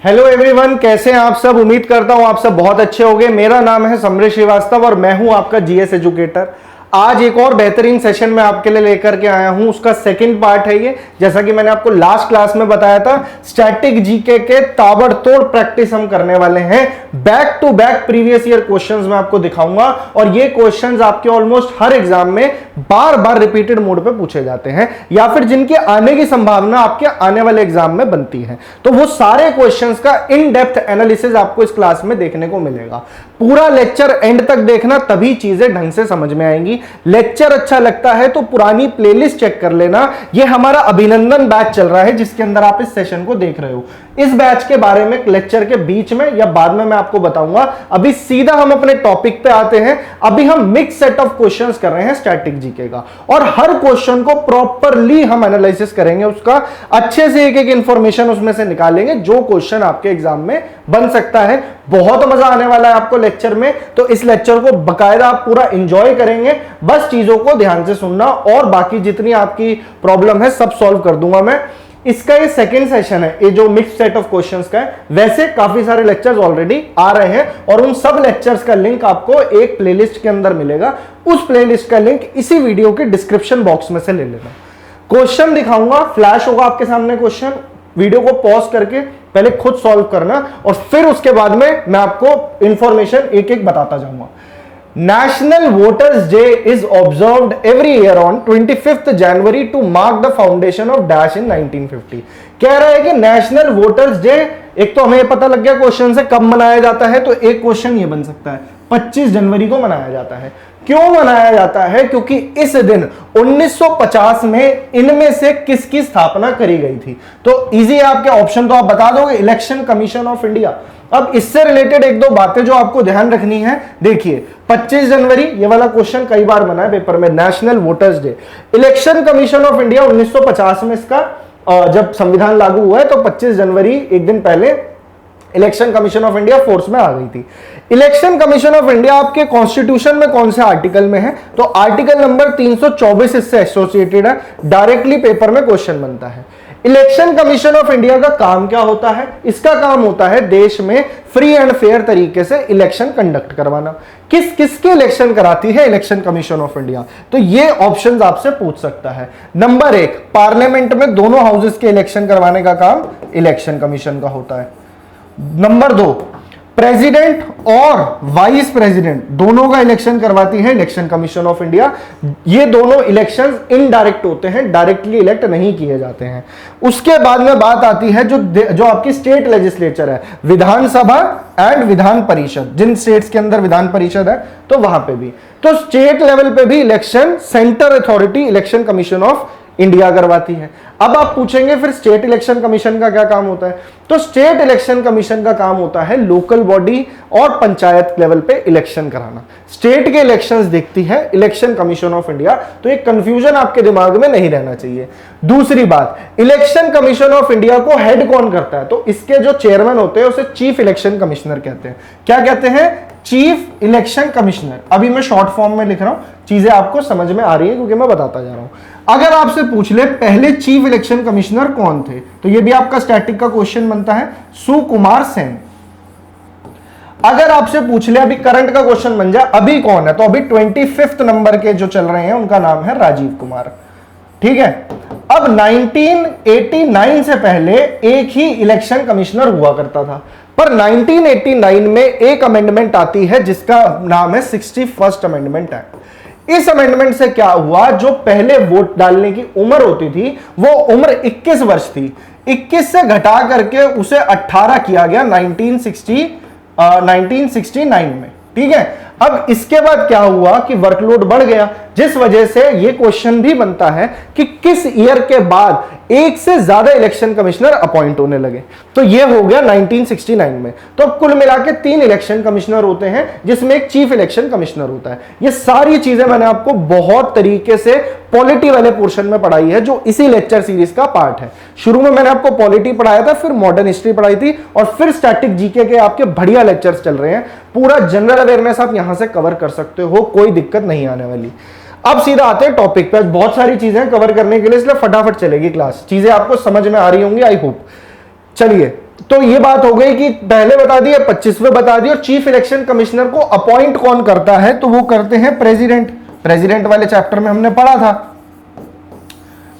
Hello everyone, कैसे हैं आप सब। उम्मीद करता हूं आप सब बहुत अच्छे होंगे। मेरा नाम है समरेश श्रीवास्तव और मैं हूं आपका जीएस एजुकेटर। आज एक और बेहतरीन सेशन में आपके लिए लेकर के आया हूं। उसका सेकंड पार्ट है ये। जैसा कि मैंने आपको लास्ट क्लास में बताया था, स्टैटिक जीके के ताबड़तोड़ प्रैक्टिस हम करने वाले हैं। Back to back previous year questions मैं आपको दिखाऊंगा और ये क्वेश्चंस आपके ऑलमोस्ट हर एग्जाम में बार बार रिपीटेड मोड पे पूछे जाते हैं या फिर जिनके आने की संभावना आपके आने वाले एग्जाम में बनती है। तो वो सारे क्वेश्चंस का इन डेप्थ एनालिसिस आपको इस क्लास में देखने को मिलेगा। पूरा लेक्चर एंड तक देखना, तभी चीजें ढंग से समझ में आएंगी। लेक्चर अच्छा लगता है तो पुरानी प्लेलिस्ट चेक कर लेना। ये हमारा अभिनंदन बैच चल रहा है जिसके अंदर आप इस सेशन को देख रहे हो। इस बैच के बारे में लेक्चर के बीच में या बाद में मैं आपको बताऊंगा। अभी सीधा हम अपने टॉपिक पे आते हैं। अभी हम मिक्स सेट ऑफ क्वेश्चंस कर रहे हैं स्टैटिक जीके का और हर क्वेश्चन को प्रॉपरली हम एनालिसिस करेंगे। उसका अच्छे से एक एक इंफॉर्मेशन उसमें से निकालेंगे जो क्वेश्चन आपके एग्जाम में बन सकता है। बहुत मजा आने वाला है आपको लेक्चर में, तो इस लेक्चर को बकायदा आप पूरा एंजॉय करेंगे। बस चीजों को ध्यान से सुनना और बाकी जितनी आपकी प्रॉब्लम है सब सॉल्व कर दूंगा मैं। इसका ये सेकंड सेशन है, ये जो मिक्स सेट ऑफ क्वेश्चंस का है। वैसे काफी सारे लेक्चर्स ऑलरेडी आ रहे हैं और उन सब लेक्चर्स का लिंक आपको एक प्लेलिस्ट के अंदर मिलेगा। उस प्लेलिस्ट का लिंक इसी वीडियो के डिस्क्रिप्शन बॉक्स में से ले लेना। क्वेश्चन दिखाऊंगा, फ्लैश होगा आपके सामने क्वेश्चन। वीडियो को पॉज करके पहले खुद सॉल्व करना और फिर उसके बाद में मैं आपको इंफॉर्मेशन एक एक बताता जाऊंगा। National Voters Day is observed every year on 25th January to mark the foundation of Dash in 1950। कह रहा है कि नेशनल वोटर्स डे, एक तो हमें पता लग गया क्वेश्चन से कब मनाया जाता है, तो एक क्वेश्चन ये बन सकता है 25 जनवरी को मनाया जाता है। क्यों मनाया जाता है? क्योंकि इस दिन 1950 में इनमें से किसकी स्थापना करी गई थी। तो इजी है, आपके ऑप्शन तो आप बता दोगे, इलेक्शन कमीशन ऑफ इंडिया। अब इससे रिलेटेड एक दो बातें जो आपको ध्यान रखनी है। देखिए 25 जनवरी, ये वाला क्वेश्चन कई बार बना है पेपर में। National voters day, election commission of India 1950 में इसका जब संविधान लागू हुआ है तो 25 जनवरी एक दिन पहले election commission of India force में आ गई थी। इलेक्शन कमीशन ऑफ इंडिया आपके कॉन्स्टिट्यूशन में कौन से आर्टिकल में है? तो आर्टिकल नंबर 324 इससे एसोसिएटेड है। डायरेक्टली पेपर में क्वेश्चन बनता है। इलेक्शन कमीशन ऑफ इंडिया का काम क्या होता है? इसका काम होता है देश में फ्री एंड फेयर तरीके से इलेक्शन कंडक्ट करवाना। किस किसके इलेक्शन कराती है इलेक्शन कमीशन ऑफ इंडिया? तो ये ऑप्शंस आपसे पूछ सकता है। नंबर 1, पार्लियामेंट में दोनों हाउसेस के इलेक्शन करवाने का काम इलेक्शन कमीशन का होता है। नंबर 2, प्रेसिडेंट और वाइस प्रेसिडेंट दोनों का इलेक्शन करवाती है इलेक्शन कमीशन ऑफ इंडिया। ये दोनों इलेक्शंस इनडायरेक्ट होते हैं, डायरेक्टली इलेक्ट नहीं किए जाते हैं। उसके बाद में बात आती है जो आपकी स्टेट लेजिस्लेचर है, विधानसभा and Vidhan Parishad. Jin states के अंदर विधान परिषद है तो वहां पे भी, तो स्टेट लेवल पे भी election centre authority election commission of India करवाती है। अब आप पूछेंगे फिर स्टेट इलेक्शन कमीशन का क्या काम होता है? तो स्टेट इलेक्शन कमीशन का काम होता है लोकल बॉडी और पंचायत लेवल पे इलेक्शन कराना। स्टेट के इलेक्शंस देखती है इलेक्शन कमीशन ऑफ इंडिया। तो एक कंफ्यूजन आपके दिमाग में नहीं रहना चाहिए। दूसरी बात, इलेक्शन कमीशन ऑफ इंडिया को हेड कौन करता है? तो इसके जो चेयरमैन होते हैं उसे चीफ इलेक्शन कमिश्नर कहते हैं। क्या कहते हैं? Chief election commissioner. अभी मैं शॉर्ट फॉर्म में लिख रहा हूं, चीजें आपको समझ में आ रही है क्योंकि मैं बताता जा रहा हूं। अगर आपसे पूछ ले पहले चीफ इलेक्शन कमिश्नर कौन थे, तो ये भी आपका स्टैटिक का क्वेश्चन बनता है, सुकुमार सेन। अगर आपसे पूछ ले अभी करंट का क्वेश्चन बन जाए अभी कौन है, तो अभी 25th नंबर के जो चल रहे हैं उनका नाम है राजीव कुमार। ठीक है। अब 1989 से पहले एक ही इलेक्शन कमिश्नर हुआ करता था, पर 1989 में एक अमेंडमेंट आती है जिसका नाम है 61st अमेंडमेंट एक्ट। इस अमेंडमेंट से क्या हुआ, जो पहले वोट डालने की उम्र होती थी वो उम्र 21 वर्ष थी। 21 से घटा करके उसे 18 किया गया 1969 में। ठीक है। अब इसके बाद क्या हुआ कि वर्कलोड बढ़ गया, जिस वजह से यह क्वेश्चन भी बनता है कि किस ईयर के बाद एक से ज्यादा इलेक्शन कमिश्नर अपॉइंट होने लगे। तो यह हो गया 1969 में। तो कुल मिला के 3 इलेक्शन कमिश्नर होते हैं जिसमें एक चीफ इलेक्शन कमिश्नर होता है। ये सारी चीजें मैंने आपको बहुत तरीके से पॉलिटी वाले पोर्शन में पढ़ाई है जो इसी लेक्चर सीरीज का पार्ट है। शुरू में मैंने आपको पॉलिटी पढ़ाया था, फिर मॉडर्न हिस्ट्री पढ़ाई थी और फिर स्टैटिक जीके के आपके बढ़िया लेक्चर्स चल रहे हैं। पूरा जनरल अवेयरनेस आप यहां से कवर कर सकते हो, कोई दिक्कत नहीं आने वाली। अब सीधा आते हैं टॉपिक पे। बहुत सारी चीजें कवर करने के लिए, इसलिए फटाफट चलेगी क्लास। चीजें आपको समझ में आ रही होंगी आई होप। चलिए तो ये बात हो गई कि पहले बता दिया, 25वें बता दिया। और चीफ इलेक्शन कमिश्नर को अपॉइंट कौन करता है, तो वो करते हैं प्रेसिडेंट। प्रेसिडेंट वाले चैप्टर में हमने पढ़ा था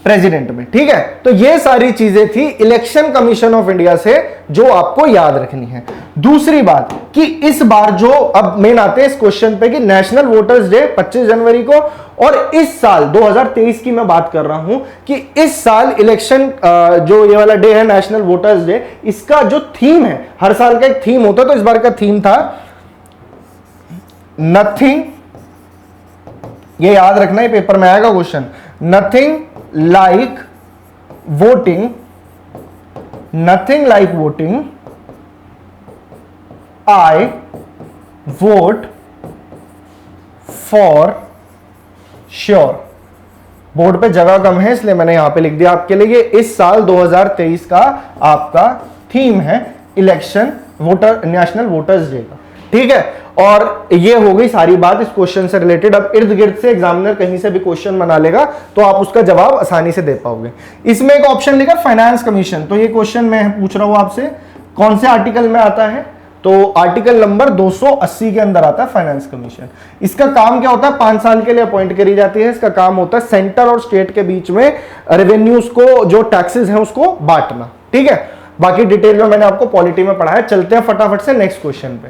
प्रेसिडेंट में, ठीक है। तो ये सारी चीजें थी इलेक्शन कमीशन ऑफ इंडिया से जो आपको याद रखनी है। दूसरी बात कि इस बार जो अब मेन आते हैं इस क्वेश्चन पे कि नेशनल वोटर्स डे 25 जनवरी को, और इस साल 2023 की मैं बात कर रहा हूं कि इस साल इलेक्शन जो ये वाला डे है नेशनल वोटर्स डे, इसका जो थीम है, हर साल का एक थीम होता है, तो इस बार का थीम था नथिंग, ये याद रखना है, पेपर में आएगा question, nothing like voting, nothing like voting, I vote for sure. Board पे जगह कम है इसलिए मैंने यहां पे लिख दिया आपके लिए। इस साल 2023 का आपका थीम है election voter national voters day का, ठीक है। और ये हो गई सारी बात इस क्वेश्चन से रिलेटेड। अब इर्द गिर्द से एग्जामिनर कहीं से भी क्वेश्चन बना लेगा तो आप उसका जवाब आसानी से दे पाओगे। इसमें एक ऑप्शन लिखा फाइनेंस कमीशन, तो ये क्वेश्चन मैं पूछ रहा हूं आपसे कौन से आर्टिकल में आता है, तो आर्टिकल नंबर 280 के अंदर आता है फाइनेंस कमीशन। इसका काम क्या होता है, 5 साल के लिए अपॉइंट करी जाती है। इसका काम होता है सेंटर और स्टेट के बीच में रेवेन्यूज को, जो टैक्सेस हैं उसको बांटना, ठीक है। बाकी डिटेल में मैंने आपको पॉलिटी में पढ़ाया। चलते हैं फटाफट से नेक्स्ट क्वेश्चन पे।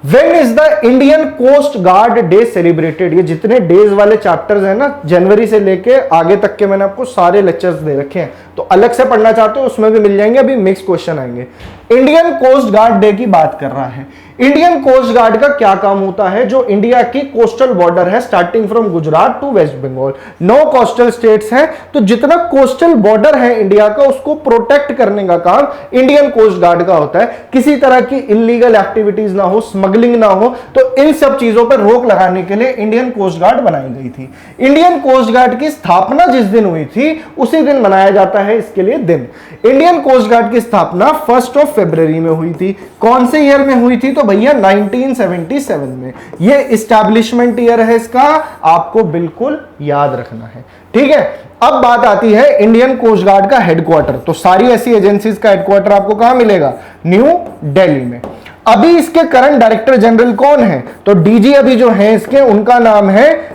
When is the Indian coast guard day celebrated? ये जितने डेज वाले चैप्टर्स हैं ना, जनवरी से लेके आगे तक के मैंने आपको सारे लेक्चर्स दे रखे हैं, तो अलग से पढ़ना चाहते हो उसमें भी मिल जाएंगे। अभी मिक्स क्वेश्चन आएंगे। इंडियन कोस्ट गार्ड डे की बात कर रहा है। इंडियन कोस्ट गार्ड का क्या काम होता है? जो इंडिया की कोस्टल बॉर्डर है starting from Gujarat to West Bengal, 9 coastal states हैं, तो जितना कोस्टल बॉर्डर है इंडिया का उसको प्रोटेक्ट करने का काम इंडियन कोस्ट गार्ड का होता है। किसी तरह की इलीगल एक्टिविटीज ना हो, स्मगलिंग ना हो, तो इन सब चीजों पर रोक लगाने के लिए इंडियन कोस्ट गार्ड बनाई गई थी। इंडियन कोस्ट गार्ड की स्थापना जिस दिन हुई थी उसी दिन मनाया जाता है इसके लिए दिन। इंडियन कोस्ट गार्ड की स्थापना 1 फरवरी में हुई थी। कौन से ईयर में हुई थी? तो भैया 1977 में। ये इस्टेब्लिशमेंट ईयर है इसका, आपको बिल्कुल याद रखना है, ठीक है। अब बात आती है इंडियन कोस्ट गार्ड का हेडक्वार्टर। तो सारी ऐसी एजेंसीज का हेडक्वार्टर आपको कहां मिलेगा? न्यू दिल्ली में। अभी इसके करंट डायरेक्टर जनरल कौन है? तो डीजी अभी जो है इसके, उनका नाम है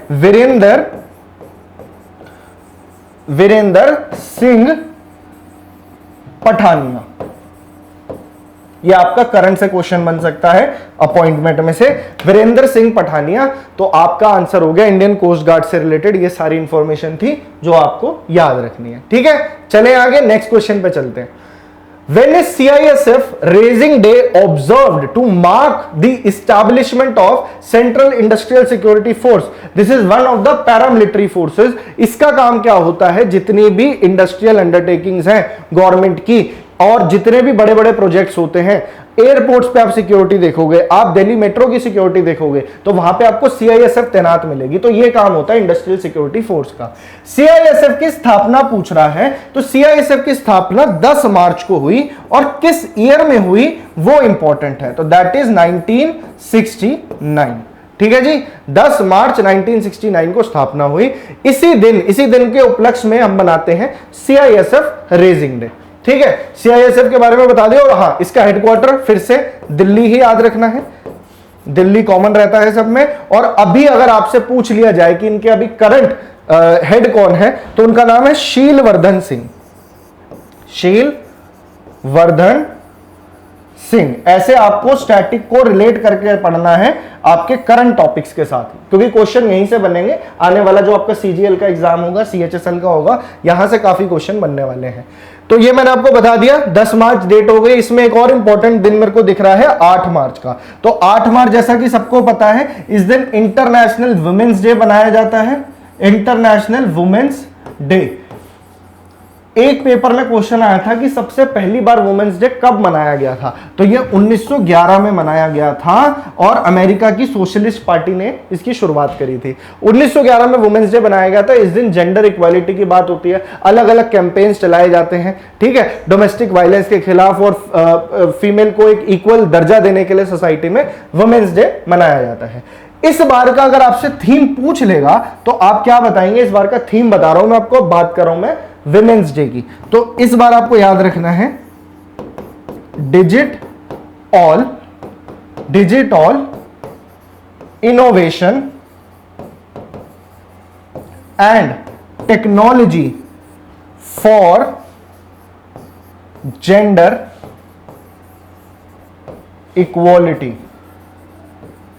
वीरेंद्र सिंह पठानिया। ये आपका करंट से क्वेश्चन बन सकता है अपॉइंटमेंट में से, वीरेंद्र सिंह पठानिया। तो आपका आंसर हो गया इंडियन कोस्ट गार्ड से रिलेटेड ये सारी इंफॉर्मेशन थी जो आपको याद रखनी है, ठीक है। चले आगे नेक्स्ट क्वेश्चन पे चलते हैं। When is CISF raising day observed to mark the establishment of Central Industrial Security Force? This is one of the paramilitary forces. इसका काम क्या होता है? जितनी भी इंडस्ट्रियल अंडरटेकिंग्स हैं गवर्नमेंट की और जितने भी बड़े बड़े प्रोजेक्ट्स होते हैं, एयरपोर्ट्स पे आप सिक्योरिटी देखोगे, आप दिल्ली मेट्रो की सिक्योरिटी देखोगे, तो वहां पे आपको सीआईएसएफ तैनात मिलेगी। तो ये काम होता है इंडस्ट्रियल सिक्योरिटी फोर्स का। सीआईएसएफ की स्थापना पूछ रहा है, तो सीआईएसएफ की स्थापना 10 मार्च को हुई और किस ईयर में हुई वो इंपॉर्टेंट है, तो दैट इज 1969, ठीक है जी। 10 मार्च 1969 को स्थापना हुई। इसी दिन के उपलक्ष्य में हम बनाते हैं सीआईएसएफ रेजिंग डे, ठीक है। सीआईएसएफ के बारे में बता दिया। और हाँ, इसका हेडक्वार्टर फिर से दिल्ली ही याद रखना है, दिल्ली कॉमन रहता है सब में। और अभी अगर आपसे पूछ लिया जाए कि इनके अभी करंट हेड कौन है, तो उनका नाम है शीलवर्धन सिंह, शीलवर्धन सिंह। ऐसे आपको स्टैटिक को रिलेट करके पढ़ना है आपके करंट टॉपिक्स के साथ, क्योंकि क्वेश्चन यहीं से बनेंगे। आने वाला जो आपका सीजीएल का एग्जाम होगा, सीएचएसएल का होगा, यहां से काफी क्वेश्चन बनने वाले हैं। तो ये मैंने आपको बता दिया, 10 मार्च डेट हो गई। इसमें एक और इंपॉर्टेंट दिन मेरे को दिख रहा है 8 मार्च का। तो 8 मार्च जैसा कि सबको पता है, इस दिन इंटरनेशनल वुमेन्स डे बनाया जाता है, इंटरनेशनल वुमेन्स डे। एक पेपर में क्वेश्चन आया था कि सबसे पहली बार वुमेन्स डे कब मनाया गया था, तो ये 1911 में मनाया गया था और अमेरिका की सोशलिस्ट पार्टी ने इसकी शुरुआत करी थी। 1911 में वुमेन्स डे बनाया गया था। इस दिन जेंडर इक्वालिटी की बात होती है, अलग अलग कैंपेन्स चलाए जाते हैं, ठीक है, डोमेस्टिक वायलेंस के खिलाफ और फीमेल को एक इक्वल दर्जा देने के लिए सोसाइटी में वुमेन्स डे मनाया जाता है। इस बार का अगर आपसे थीम पूछ लेगा तो आप क्या बताएंगे? इस बार का थीम बता रहा हूं मैं आपको, बात कर रहा हूं मैं विमेंस डे की। तो इस बार आपको याद रखना है digit all innovation and technology for gender equality।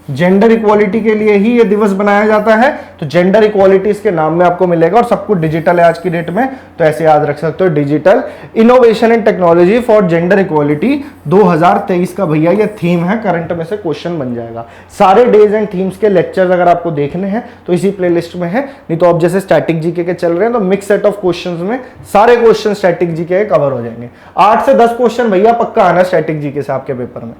Gender equality के लिए ही ये दिवस बनाया जाता है, तो जेंडर इक्वालिटी इसके नाम में आपको मिलेगा और सब कुछ डिजिटल है आज की डेट में, तो ऐसे याद रख सकते हो, digital innovation and technology for gender equality 2023 का भैया ये थीम है, करंट में से क्वेश्चन बन जाएगा। सारे डेज एंड थीम्स के लेक्चर्स अगर आपको देखने हैं तो इसी प्लेलिस्ट में है, नहीं तो आप जैसे स्टैटिक जीके के चल रहे हैं तो मिक्स सेट ऑफ क्वेश्चंस में सारे क्वेश्चन स्टैटिक जीके कवर हो जाएंगे। 8 से 10 क्वेश्चन भैया पक्का आना स्टैटिक जीके से आपके पेपर में।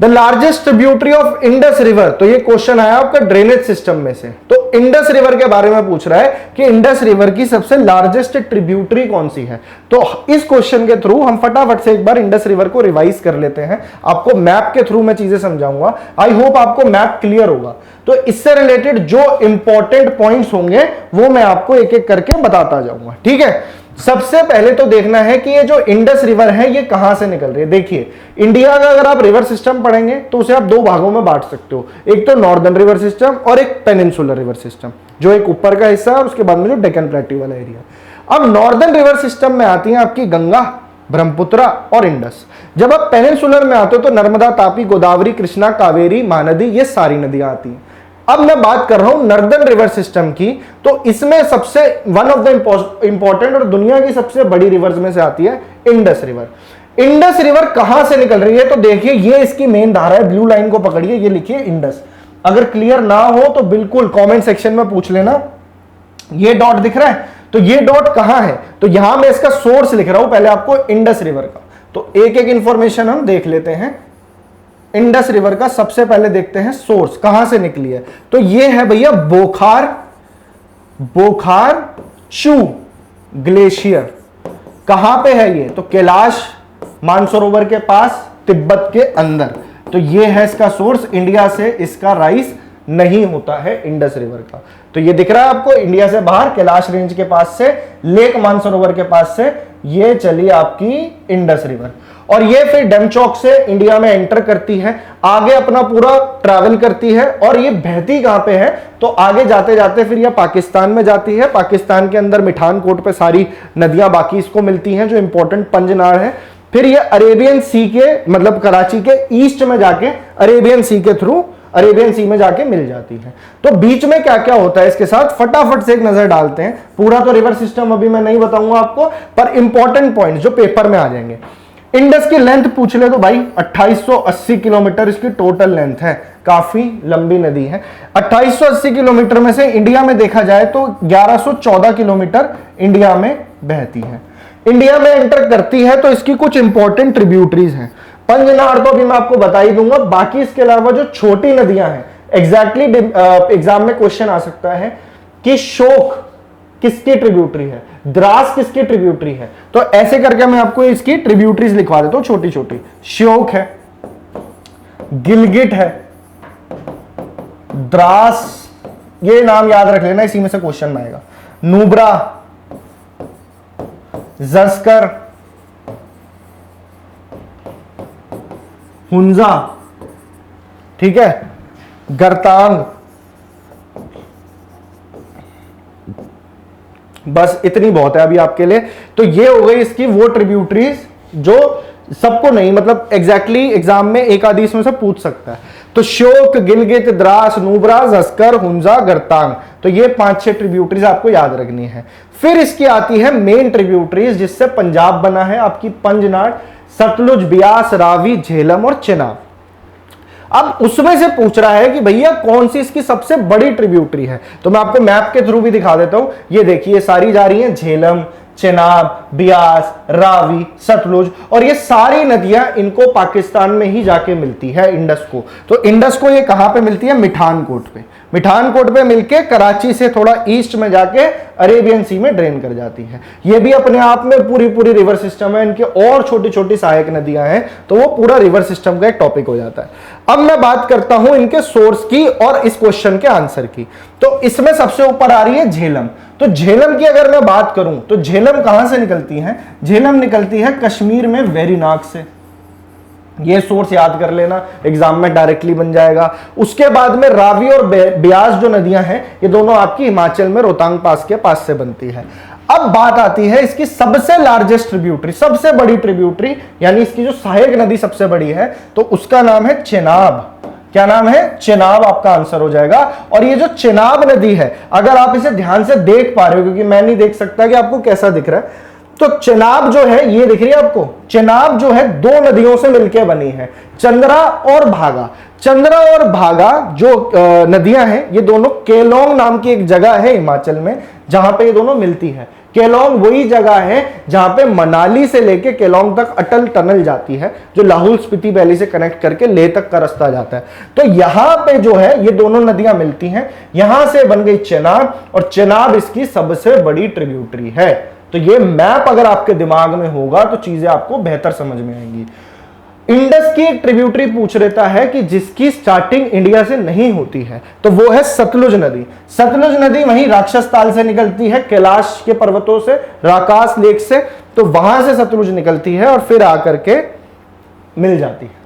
The largest tributary of Indus river, तो ये क्वेश्चन आया आपका ड्रेनेज सिस्टम में से, तो इंडस रिवर के बारे में पूछ रहा है कि इंडस रिवर की सबसे लार्जेस्ट ट्रिब्यूटरी कौन सी है। तो इस क्वेश्चन के थ्रू हम फटाफट से एक बार इंडस रिवर को रिवाइज कर लेते हैं। आपको मैप के थ्रू मैं चीजें समझाऊंगा, आई होप आपको मैप क्लियर होगा। तो इससे रिलेटेड जो इंपॉर्टेंट पॉइंट्स होंगे वो मैं आपको एक एक करके बताता जाऊंगा, ठीक है। सबसे पहले तो देखना है कि ये जो इंडस रिवर है ये कहां से निकल रही है। देखिए, इंडिया का अगर आप रिवर सिस्टम पढ़ेंगे तो उसे आप 2 भागों में बांट सकते हो, एक तो नॉर्दर्न रिवर सिस्टम और एक पेनिनसुलर रिवर सिस्टम, जो एक ऊपर का हिस्सा है और उसके बाद में जो डेक्कन प्लेट्यू वाला एरिया। अब नॉर्दर्न रिवर सिस्टम में आती है आपकी गंगा, ब्रह्मपुत्र और इंडस। जब आप पेनिनसुलर में आते हो तो नर्मदा, तापी, गोदावरी, कृष्णा, कावेरी, महानदी, ये सारी नदियां आती हैं। अब मैं बात कर रहा हूं नॉर्दर्न रिवर सिस्टम की, तो इसमें सबसे वन ऑफ द इंपॉर्टेंट और दुनिया की सबसे बड़ी रिवर्स में से आती है इंडस रिवर। इंडस रिवर कहां से निकल रही है, तो देखिए ये इसकी मेन धारा है, ब्लू लाइन को पकड़िए, ये लिखिए इंडस। अगर क्लियर ना हो तो बिल्कुल कमेंट सेक्शन में पूछ लेना। ये डॉट दिख रहा है, तो ये डॉट कहां है, तो यहां मैं इसका सोर्स लिख रहा हूं पहले आपको इंडस रिवर का। तो एक एक इंफॉर्मेशन हम देख लेते हैं। इंडस रिवर का सबसे पहले देखते हैं सोर्स कहां से निकली है, तो ये है भैया बोखार चू ग्लेशियर। कहां पे है ये, तो कैलाश मानसरोवर के पास, तिब्बत के अंदर। तो ये है इसका सोर्स, इंडिया से इसका राइज नहीं होता है इंडस रिवर का। तो ये दिख रहा है आपको, इंडिया से बाहर कैलाश रेंज के पास से, लेक मानसरोवर के पास से ये चली आपकी इंडस रिवर, और ये फिर डैमचौक से इंडिया में एंटर करती है, आगे अपना पूरा ट्रैवल करती है, और ये बहती कहां पे है, तो आगे जाते जाते फिर ये पाकिस्तान में जाती है। पाकिस्तान के अंदर मिठानकोट पे सारी नदियां बाकी इसको मिलती हैं, जो इंपॉर्टेंट पंजनाड़ है। फिर ये अरेबियन सी के, मतलब कराची के ईस्ट में जाके अरेबियन सी के थ्रू अरेबियन सी में जाके मिल जाती है। तो बीच में क्या क्या होता है इसके साथ फटाफट से एक नजर डालते हैं। पूरा तो रिवर सिस्टम अभी मैं नहीं बताऊंगा आपको, पर इंपॉर्टेंट पॉइंट्स जो पेपर में आ जाएंगे। इंडस की लेंथ पूछ ले तो भाई 2880 किलोमीटर इसकी टोटल लेंथ है, काफी लंबी नदी है। 2880 किलोमीटर में से इंडिया में देखा जाए तो 1114 किलोमीटर इंडिया में बहती है। इंडिया में एंटर करती है तो इसकी कुछ इंपॉर्टेंट ट्रिब्यूटरीज हैं। पंजनाड़ तो अभी मैं आपको बता ही दूंगा, बाकी इसके अलावा जो छोटी नदियां हैं, एग्जैक्टली एग्जाम में क्वेश्चन आ सकता है कि शोक किसकी ट्रिब्यूटरी है, द्रास किसकी ट्रिब्यूटरी है, तो ऐसे करके मैं आपको इसकी ट्रिब्यूटरीज लिखवा देता हूं छोटी छोटी। श्योक है, गिलगिट है, द्रास, ये नाम याद रख लेना, इसी में से क्वेश्चन में आएगा। नुब्रा, जस्कर, हुंजा, ठीक है, गरतांग, बस इतनी बहुत है अभी आपके लिए। तो ये हो गई इसकी वो ट्रिब्यूटरीज जो सबको नहीं, मतलब एग्जैक्टली एग्जाम में एक आधी इसमें से पूछ सकता है। तो श्योक, गिलगित, द्रास, नुब्रा, जस्कर, हुंजा, गरतांग, तो ये 5-6 ट्रिब्यूटरीज आपको याद रखनी है। फिर इसकी आती है मेन ट्रिब्यूटरीज जिससे पंजाब बना है, आपकी पंजनाड़, सतलुज, ब्यास, रावी, झेलम और चिनाब। अब उसमें से पूछ रहा है कि भैया कौन सी इसकी सबसे बड़ी ट्रिब्यूटरी है, तो मैं आपको मैप के थ्रू भी दिखा देता हूं। ये देखिए सारी जा रही हैं, झेलम, चिनाब, ब्यास, रावी, सतलुज, और ये सारी नदियां इनको पाकिस्तान में ही जाके मिलती है इंडस को। तो इंडस को ये कहां पे मिलती है, मिठानकोट पे। मिठानकोट पे मिलके कराची से थोड़ा ईस्ट में जाके अरेबियन सी में ड्रेन कर जाती है। ये भी अपने आप में पूरी पूरी रिवर सिस्टम है, इनके और छोटी छोटी सहायक नदियां हैं, तो वो पूरा रिवर सिस्टम का एक टॉपिक हो जाता है। अब मैं बात करता हूं इनके सोर्स की और इस क्वेश्चन के आंसर की। तो इसमें सबसे ऊपर आ रही है झेलम। तो झेलम की अगर मैं बात करूं तो झेलम कहां से निकलती है, झेलम निकलती है कश्मीर में वेरीनाग से। ये सोर्स याद कर लेना, एग्जाम में डायरेक्टली बन जाएगा। उसके बाद में रावी और ब्यास जो नदियां हैं, ये दोनों आपकी हिमाचल में रोहतांग पास के पास से बनती है। अब बात आती है इसकी सबसे लार्जेस्ट ट्रिब्यूटरी, सबसे बड़ी ट्रिब्यूटरी, यानी इसकी जो सहायक नदी सबसे बड़ी है, तो उसका नाम है चेनाब। क्या नाम है? चेनाब आपका आंसर हो जाएगा। और ये जो चेनाब नदी है, अगर आप इसे ध्यान से देख पा रहे हो, क्योंकि मैं नहीं देख सकता कि आपको कैसा दिख रहा है, तो चेनाब जो है, ये दिख रही है आपको, चेनाब जो है दो नदियों से मिलकर बनी है, चंद्रा और भागा। चंद्रा और भागा जो नदियां हैं, ये दोनों केलोंग नाम की एक जगह है हिमाचल में, जहां पे ये दोनों मिलती है। केलोंग वही जगह है जहां पे मनाली से लेके केलोंग तक अटल टनल जाती है, जो लाहौल स्पीति वैली से कनेक्ट करके लेह तक का रास्ता जाता है। तो यहां पे जो है ये दोनों नदियां मिलती हैं, यहां से बन गई चेनाब, और चेनाब इसकी सबसे बड़ी ट्रिब्यूटरी है। तो ये मैप अगर आपके दिमाग में होगा तो चीजें आपको बेहतर समझ में आएंगी। इंडस की एक ट्रिब्यूटरी पूछ रहता है कि जिसकी स्टार्टिंग इंडिया से नहीं होती है, तो वो है सतलुज नदी। सतलुज नदी वहीं राक्षस ताल से निकलती है, कैलाश के पर्वतों से, राकास लेक से, तो वहां से सतलुज निकलती है और फिर आकर के मिल जाती है।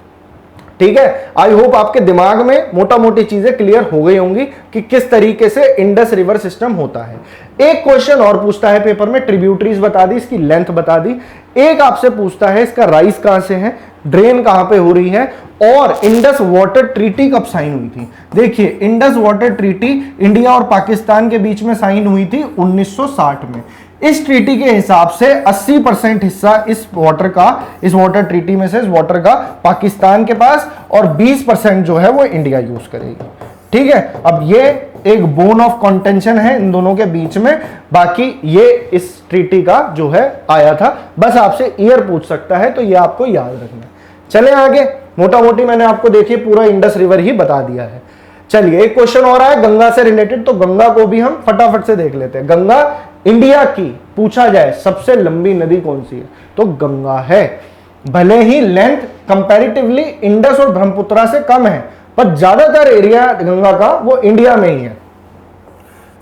ठीक है, आई होप आपके दिमाग में मोटा मोटी चीजें क्लियर हो गई होंगी कि किस तरीके से इंडस रिवर सिस्टम होता है। एक क्वेश्चन और पूछता है पेपर में, ट्रिब्यूटरीज बता दी, इसकी लेंथ बता दी। एक आपसे पूछता है इसका राइज कहां से है, ड्रेन कहां पे हो रही है, और इंडस वाटर ट्रीटी कब साइन हुई थी। देखिए, इंडस वाटर ट्रीटी इंडिया और पाकिस्तान के बीच में साइन हुई थी 1960 में। इस ट्रीटी के हिसाब से 80% हिस्सा इस वाटर ट्रीटी में से, इस वाटर का पाकिस्तान के पास, और 20% जो है वो इंडिया यूज करेगी। ठीक है, अब ये एक बोन ऑफ कंटेंशन है इन दोनों के बीच में, बाकी ये इस ट्रीटी का जो है आया था। बस आपसे ईयर पूछ सकता है, तो ये आपको याद रखना है। चले आगे, मोटा मोटी मैंने आपको देखिए पूरा इंडस रिवर ही बता दिया है। चलिए, एक क्वेश्चन और आया गंगा से रिलेटेड, तो गंगा को भी हम फटाफट से देख लेते हैं। गंगा इंडिया की पूछा जाए सबसे लंबी नदी कौन सी है, तो गंगा है। भले ही लेंथ कंपैरेटिवली इंडस और ब्रह्मपुत्रा से कम है, पर ज्यादातर एरिया गंगा का वो इंडिया में ही है।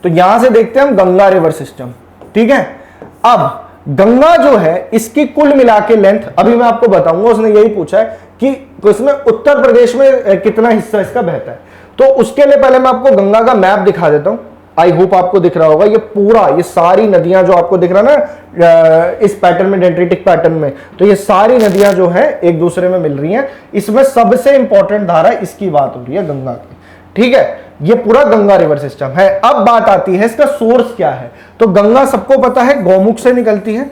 तो यहां से देखते हैं हम गंगा रिवर सिस्टम। ठीक है, अब गंगा जो है इसकी कुल मिला के लेंथ, अभी मैं आपको बताऊंगा, उसने यही पूछा है कि इसमें उत्तर प्रदेश में कितना हिस्सा इसका बहता है। तो उसके लिए पहले मैं आपको गंगा का मैप दिखा देता हूं। आई होप आपको दिख रहा होगा, ये पूरा, ये सारी नदियां जो आपको दिख रहा है ना इस पैटर्न में, डेंड्रिटिक पैटर्न में, तो ये सारी नदियां जो है एक दूसरे में मिल रही हैं। इसमें सबसे इंपॉर्टेंट धारा इसकी बात हो रही है, गंगा की। ठीक है, ये पूरा गंगा रिवर सिस्टम है। अब बात आती है इसका सोर्स क्या है। तो गंगा सबको पता है गौमुख से निकलती है,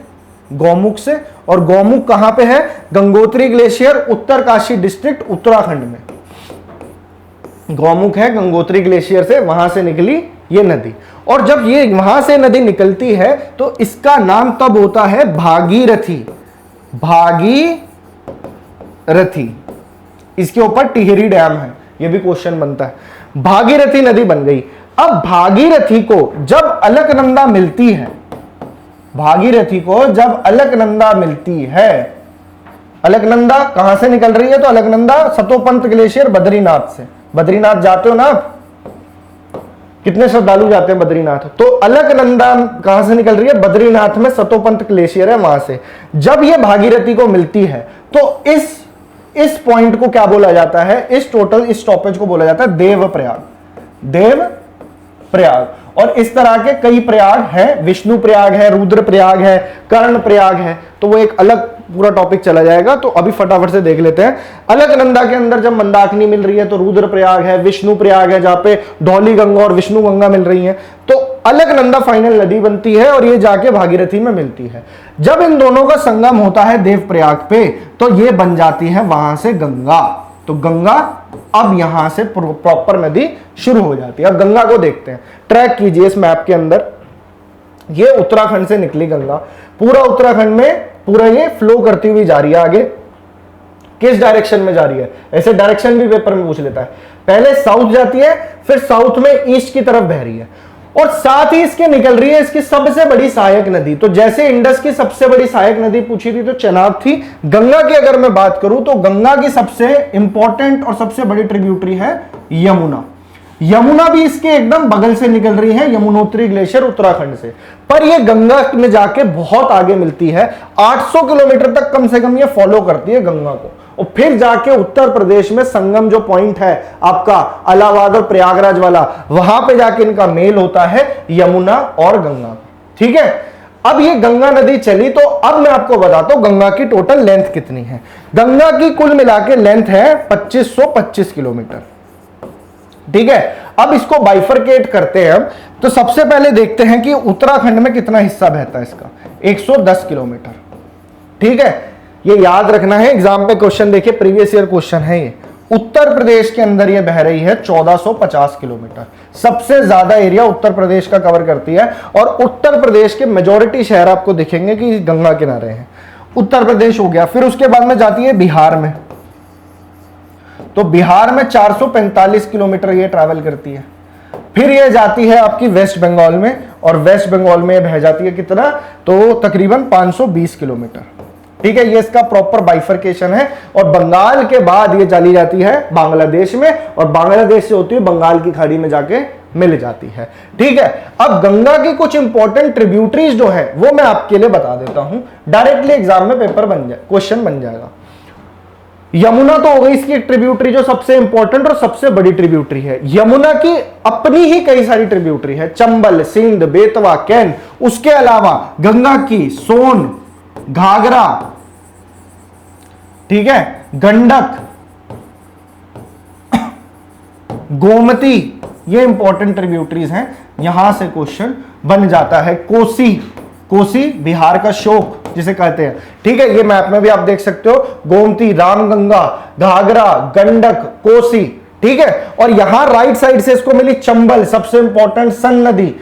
गौमुख से, और गौमुख कहां पे है, गंगोत्री ग्लेशियर, उत्तरकाशी डिस्ट्रिक्ट, उत्तराखंड में गौमुख है। गंगोत्री ग्लेशियर से वहां से निकली ये नदी, और जब ये वहां से नदी निकलती है तो इसका नाम तब होता है भागीरथी। भागीरथी, इसके ऊपर टिहरी डैम है, ये भी क्वेश्चन बनता है। भागीरथी नदी बन गई। अब भागीरथी को जब अलकनंदा मिलती है, भागीरथी को जब अलकनंदा मिलती है, अलकनंदा कहां से निकल रही है, तो अलकनंदा सतोपंत ग्लेशियर बद्रीनाथ से। बद्रीनाथ जाते हो ना आप, कितने श्रद्धालु जाते हैं बद्रीनाथ, तो अलकनंदा कहां से निकल रही है, बद्रीनाथ में सतोपंत ग्लेशियर है, वहां से जब ये भागीरथी को मिलती है तो इस पॉइंट को क्या बोला जाता है, इस स्टॉपेज को बोला जाता है देवप्रयाग। देवप्रयाग, और इस तरह के कई प्रयाग हैं, विष्णु प्रयाग है, रुद्र प्रयाग है, कर्ण प्रयाग है, तो वो एक अलग पूरा टॉपिक चला जाएगा। तो अभी फटाफट से देख लेते हैं। अलकनंदा के अंदर जब मंदाकिनी मिल रही है तो रुद्र प्रयाग है, विष्णु प्रयाग है, जहां पे धौली गंगा और विष्णु गंगा मिल रही है, तो अलकनंदा फाइनल नदी बनती है और ये जाके भागीरथी में मिलती है। जब इन दोनों का संगम होता है देवप्रयाग पे, तो ये बन जाती है वहां से गंगा। तो गंगा अब यहां से प्रॉपर नदी शुरू हो जाती है। अब गंगा को देखते हैं, ट्रैक कीजिए इस मैप के अंदर। ये उत्तराखंड से निकली गंगा, पूरा उत्तराखंड में पूरा ये फ्लो करती हुई जा रही है। आगे किस डायरेक्शन में जा रही है, ऐसे डायरेक्शन भी पेपर में पूछ लेता है। पहले साउथ जाती है, फिर साउथ में ईस्ट की तरफ बह रही है, और साथ ही इसके निकल रही है इसकी सबसे बड़ी सहायक नदी। तो जैसे इंडस की सबसे बड़ी सहायक नदी पूछी थी तो चेनाब थी। गंगा की अगर मैं बात करूं तो गंगा की सबसे इंपॉर्टेंट और सबसे बड़ी ट्रिब्यूटरी है यमुना। यमुना भी इसके एकदम बगल से निकल रही है, यमुनोत्री ग्लेशियर उत्तराखंड से, पर यह गंगा में जाके बहुत आगे मिलती है। 800 किलोमीटर तक कम से कम ये फॉलो करती है गंगा को, और फिर जाके उत्तर प्रदेश में संगम जो पॉइंट है आपका इलाहाबाद और प्रयागराज वाला, वहां पे जाके इनका मेल होता है यमुना और गंगा। ठीक है, अब ये गंगा नदी चली तो अब मैं आपको बताता हूं गंगा की टोटल लेंथ कितनी है। गंगा की कुल मिला के लेंथ है 2525 किलोमीटर। ठीक है, अब इसको बाइफरकेट करते हैं हम, तो सबसे पहले देखते हैं कि उत्तराखंड में कितना हिस्सा बहता है इसका, 110 किलोमीटर। ठीक है, ये याद रखना है, एग्जाम पे क्वेश्चन देखिए, प्रीवियस ईयर क्वेश्चन है ये। उत्तर प्रदेश के अंदर ये बह रही है 1450 किलोमीटर, सबसे ज्यादा एरिया उत्तर प्रदेश का कवर करती है। और उत्तर प्रदेश के मेजॉरिटी शहर आपको दिखेंगे कि गंगा किनारे हैं। उत्तर प्रदेश हो गया, फिर उसके बाद में जाती है बिहार में, तो बिहार में 445 किलोमीटर ये ट्रैवल करती है। फिर ये जाती है आपकी वेस्ट बंगाल में, और वेस्ट बंगाल में बह जाती है कितना, तो तकरीबन 520 किलोमीटर। ठीक है, ये इसका प्रॉपर बाइफरकेशन है। और बंगाल के बाद ये चली जाती है बांग्लादेश में, और बांग्लादेश से होती है बंगाल की खाड़ी में जाके मिल जाती है। ठीक है, अब गंगा की कुछ इंपॉर्टेंट ट्रिब्यूटरीज जो है वो मैं आपके लिए बता देता हूं, डायरेक्टली एग्जाम में पेपर बन जाए, क्वेश्चन बन जाएगा। यमुना तो हो गई इसकी एक ट्रिब्यूटरी जो सबसे इंपॉर्टेंट और सबसे बड़ी ट्रिब्यूटरी है। यमुना की अपनी ही कई सारी ट्रिब्यूटरी है, चंबल, सिंध, बेतवा, कैन। उसके अलावा गंगा की सोन, घाघरा, ठीक है, गंडक, गोमती, ये इंपॉर्टेंट ट्रिब्यूटरीज हैं, यहां से क्वेश्चन बन जाता है। कोसी, कोसी बिहार का शोक जिसे कहते हैं। ठीक है, ये मैप में भी आप देख सकते हो, गोमती, रामगंगा, घाघरा, गंडक, कोसी। ठीक है, और यहां राइट साइड से इसको मिली चंबल, सबसे इंपॉर्टेंट सन नदी,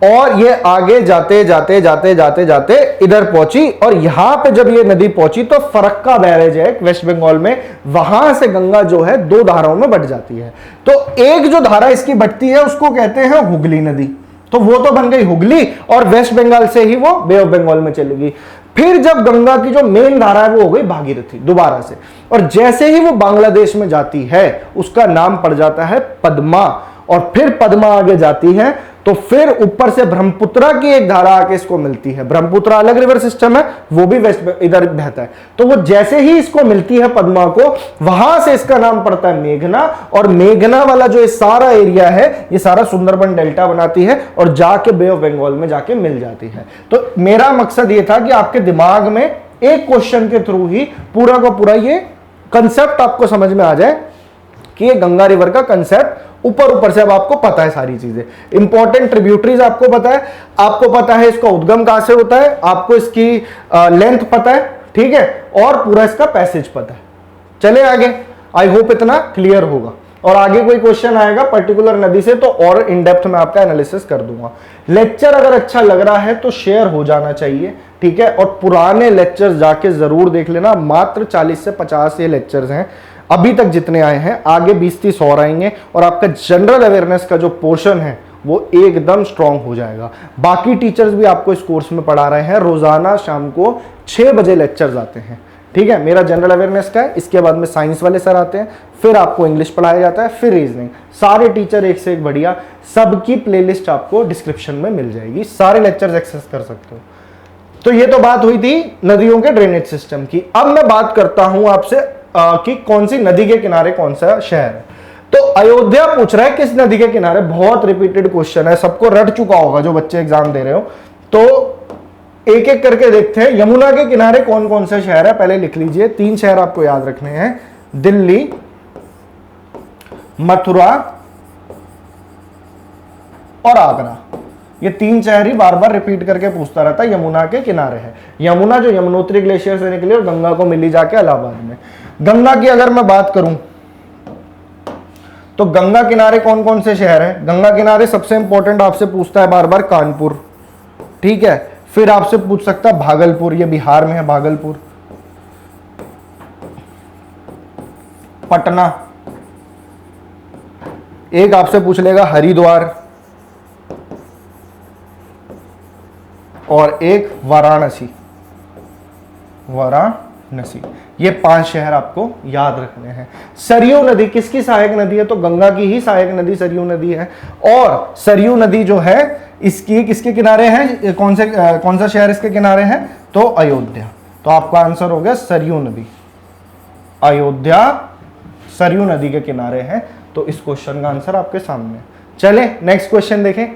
और ये आगे जाते जाते जाते जाते जाते इधर पहुंची। और यहां पे जब ये नदी पहुंची तो फरक्का बैरेज है वेस्ट बंगाल में, वहां से गंगा जो है दो धाराओं में बट जाती है। तो एक जो धारा इसकी बटती है उसको कहते हैं हुगली नदी, तो वो तो बन गई हुगली, और वेस्ट बंगाल से ही वो बे ऑफ बंगाल में चलेगी। फिर जब गंगा की जो मेन धारा है वो हो गई भागीरथी दोबारा से, और जैसे ही वो बांग्लादेश में जाती है उसका नाम पड़ जाता है पद्मा, और फिर पद्मा आगे जाती है तो फिर ऊपर से ब्रह्मपुत्रा की एक धारा आके इसको मिलती है। ब्रह्मपुत्रा अलग रिवर सिस्टम है, वो भी वेस्ट इधर बहता है। तो वो जैसे ही इसको मिलती है पद्मा को, वहां से इसका नाम पड़ता है मेघना, और मेघना वाला जो ये सारा एरिया है ये सारा सुंदरबन डेल्टा बनाती है और जाके बे ऑफ बंगाल में जाके मिल जाती है। तो मेरा मकसद ये था कि आपके दिमाग में एक क्वेश्चन के थ्रू ही पूरा का पूरा ये कंसेप्ट आपको समझ में आ जाए कि ये गंगा रिवर का कंसेप्ट ऊपर ऊपर से अब आपको पता है सारी चीजें। इंपॉर्टेंट ट्रिब्यूटरीज आपको पता है इसका उद्गम कहां से होता है, आपको इसकी लेंथ पता है, ठीक है, और पूरा इसका पैसेज पता है। चले आगे, आई होप इतना क्लियर होगा। और आगे कोई क्वेश्चन आएगा पर्टिकुलर नदी से तो और इन डेप्थ में आपका एनालिसिस कर दूंगा। लेक्चर अगर अच्छा लग रहा है तो शेयर हो जाना चाहिए, ठीक है, और पुराने लेक्चर्स जाके जरूर देख लेना। मात्र 40 से 50 ये लेक्चर्स हैं अभी तक जितने आए हैं, आगे 20-30 और आएंगे, और आपका जनरल अवेयरनेस का जो पोर्शन है वो एकदम स्ट्रांग हो जाएगा। बाकी टीचर्स भी आपको इस कोर्स में पढ़ा रहे हैं, रोजाना शाम को 6 बजे लेक्चर्स आते हैं, ठीक है। मेरा जनरल अवेयरनेस का है, इसके बाद में साइंस वाले सर आते हैं, फिर आपको इंग्लिश पढ़ाया जाता है, फिर रीजनिंग। सारे टीचर एक से एक बढ़िया, सबकी प्लेलिस्ट आपको डिस्क्रिप्शन में मिल जाएगी, सारे लेक्चर्स एक्सेस कर सकते हो। तो ये तो बात हुई थी नदियों के ड्रेनेज सिस्टम की। अब मैं बात करता हूं आपसे कि कौन सी नदी के किनारे कौन सा शहर है। तो अयोध्या पूछ रहा है किस नदी के किनारे, बहुत रिपीटेड क्वेश्चन है, सबको रट चुका होगा जो बच्चे एग्जाम दे रहे हो। तो एक एक करके देखते हैं, यमुना के किनारे कौन कौन से शहर है पहले लिख लीजिए। 3 शहर आपको याद रखने हैं, दिल्ली, मथुरा और आगरा। ये 3 शहर ही बार बार रिपीट करके पूछता रहता है, यमुना के किनारे है। यमुना जो यमुनोत्री ग्लेशियर से निकली और गंगा को मिली जाके इलाहाबाद में। गंगा की अगर मैं बात करूं तो गंगा किनारे कौन कौन से शहर हैं? गंगा किनारे सबसे इंपॉर्टेंट आपसे पूछता है बार बार कानपुर, ठीक है। फिर आपसे पूछ सकता है भागलपुर, ये बिहार में है भागलपुर, पटना, एक आपसे पूछ लेगा हरिद्वार, और एक वाराणसी। ये 5 शहर आपको याद रखने हैं। सरयू नदी किसकी सहायक नदी है? तो गंगा की ही सहायक नदी सरयू नदी है। और सरयू नदी जो है इसकी किसके किनारे है, कौन सा शहर इसके किनारे है? तो अयोध्या। तो आपका आंसर हो गया सरयू नदी। अयोध्या सरयू नदी के किनारे है। तो इस क्वेश्चन का आंसर आपके सामने। चले नेक्स्ट क्वेश्चन देखें।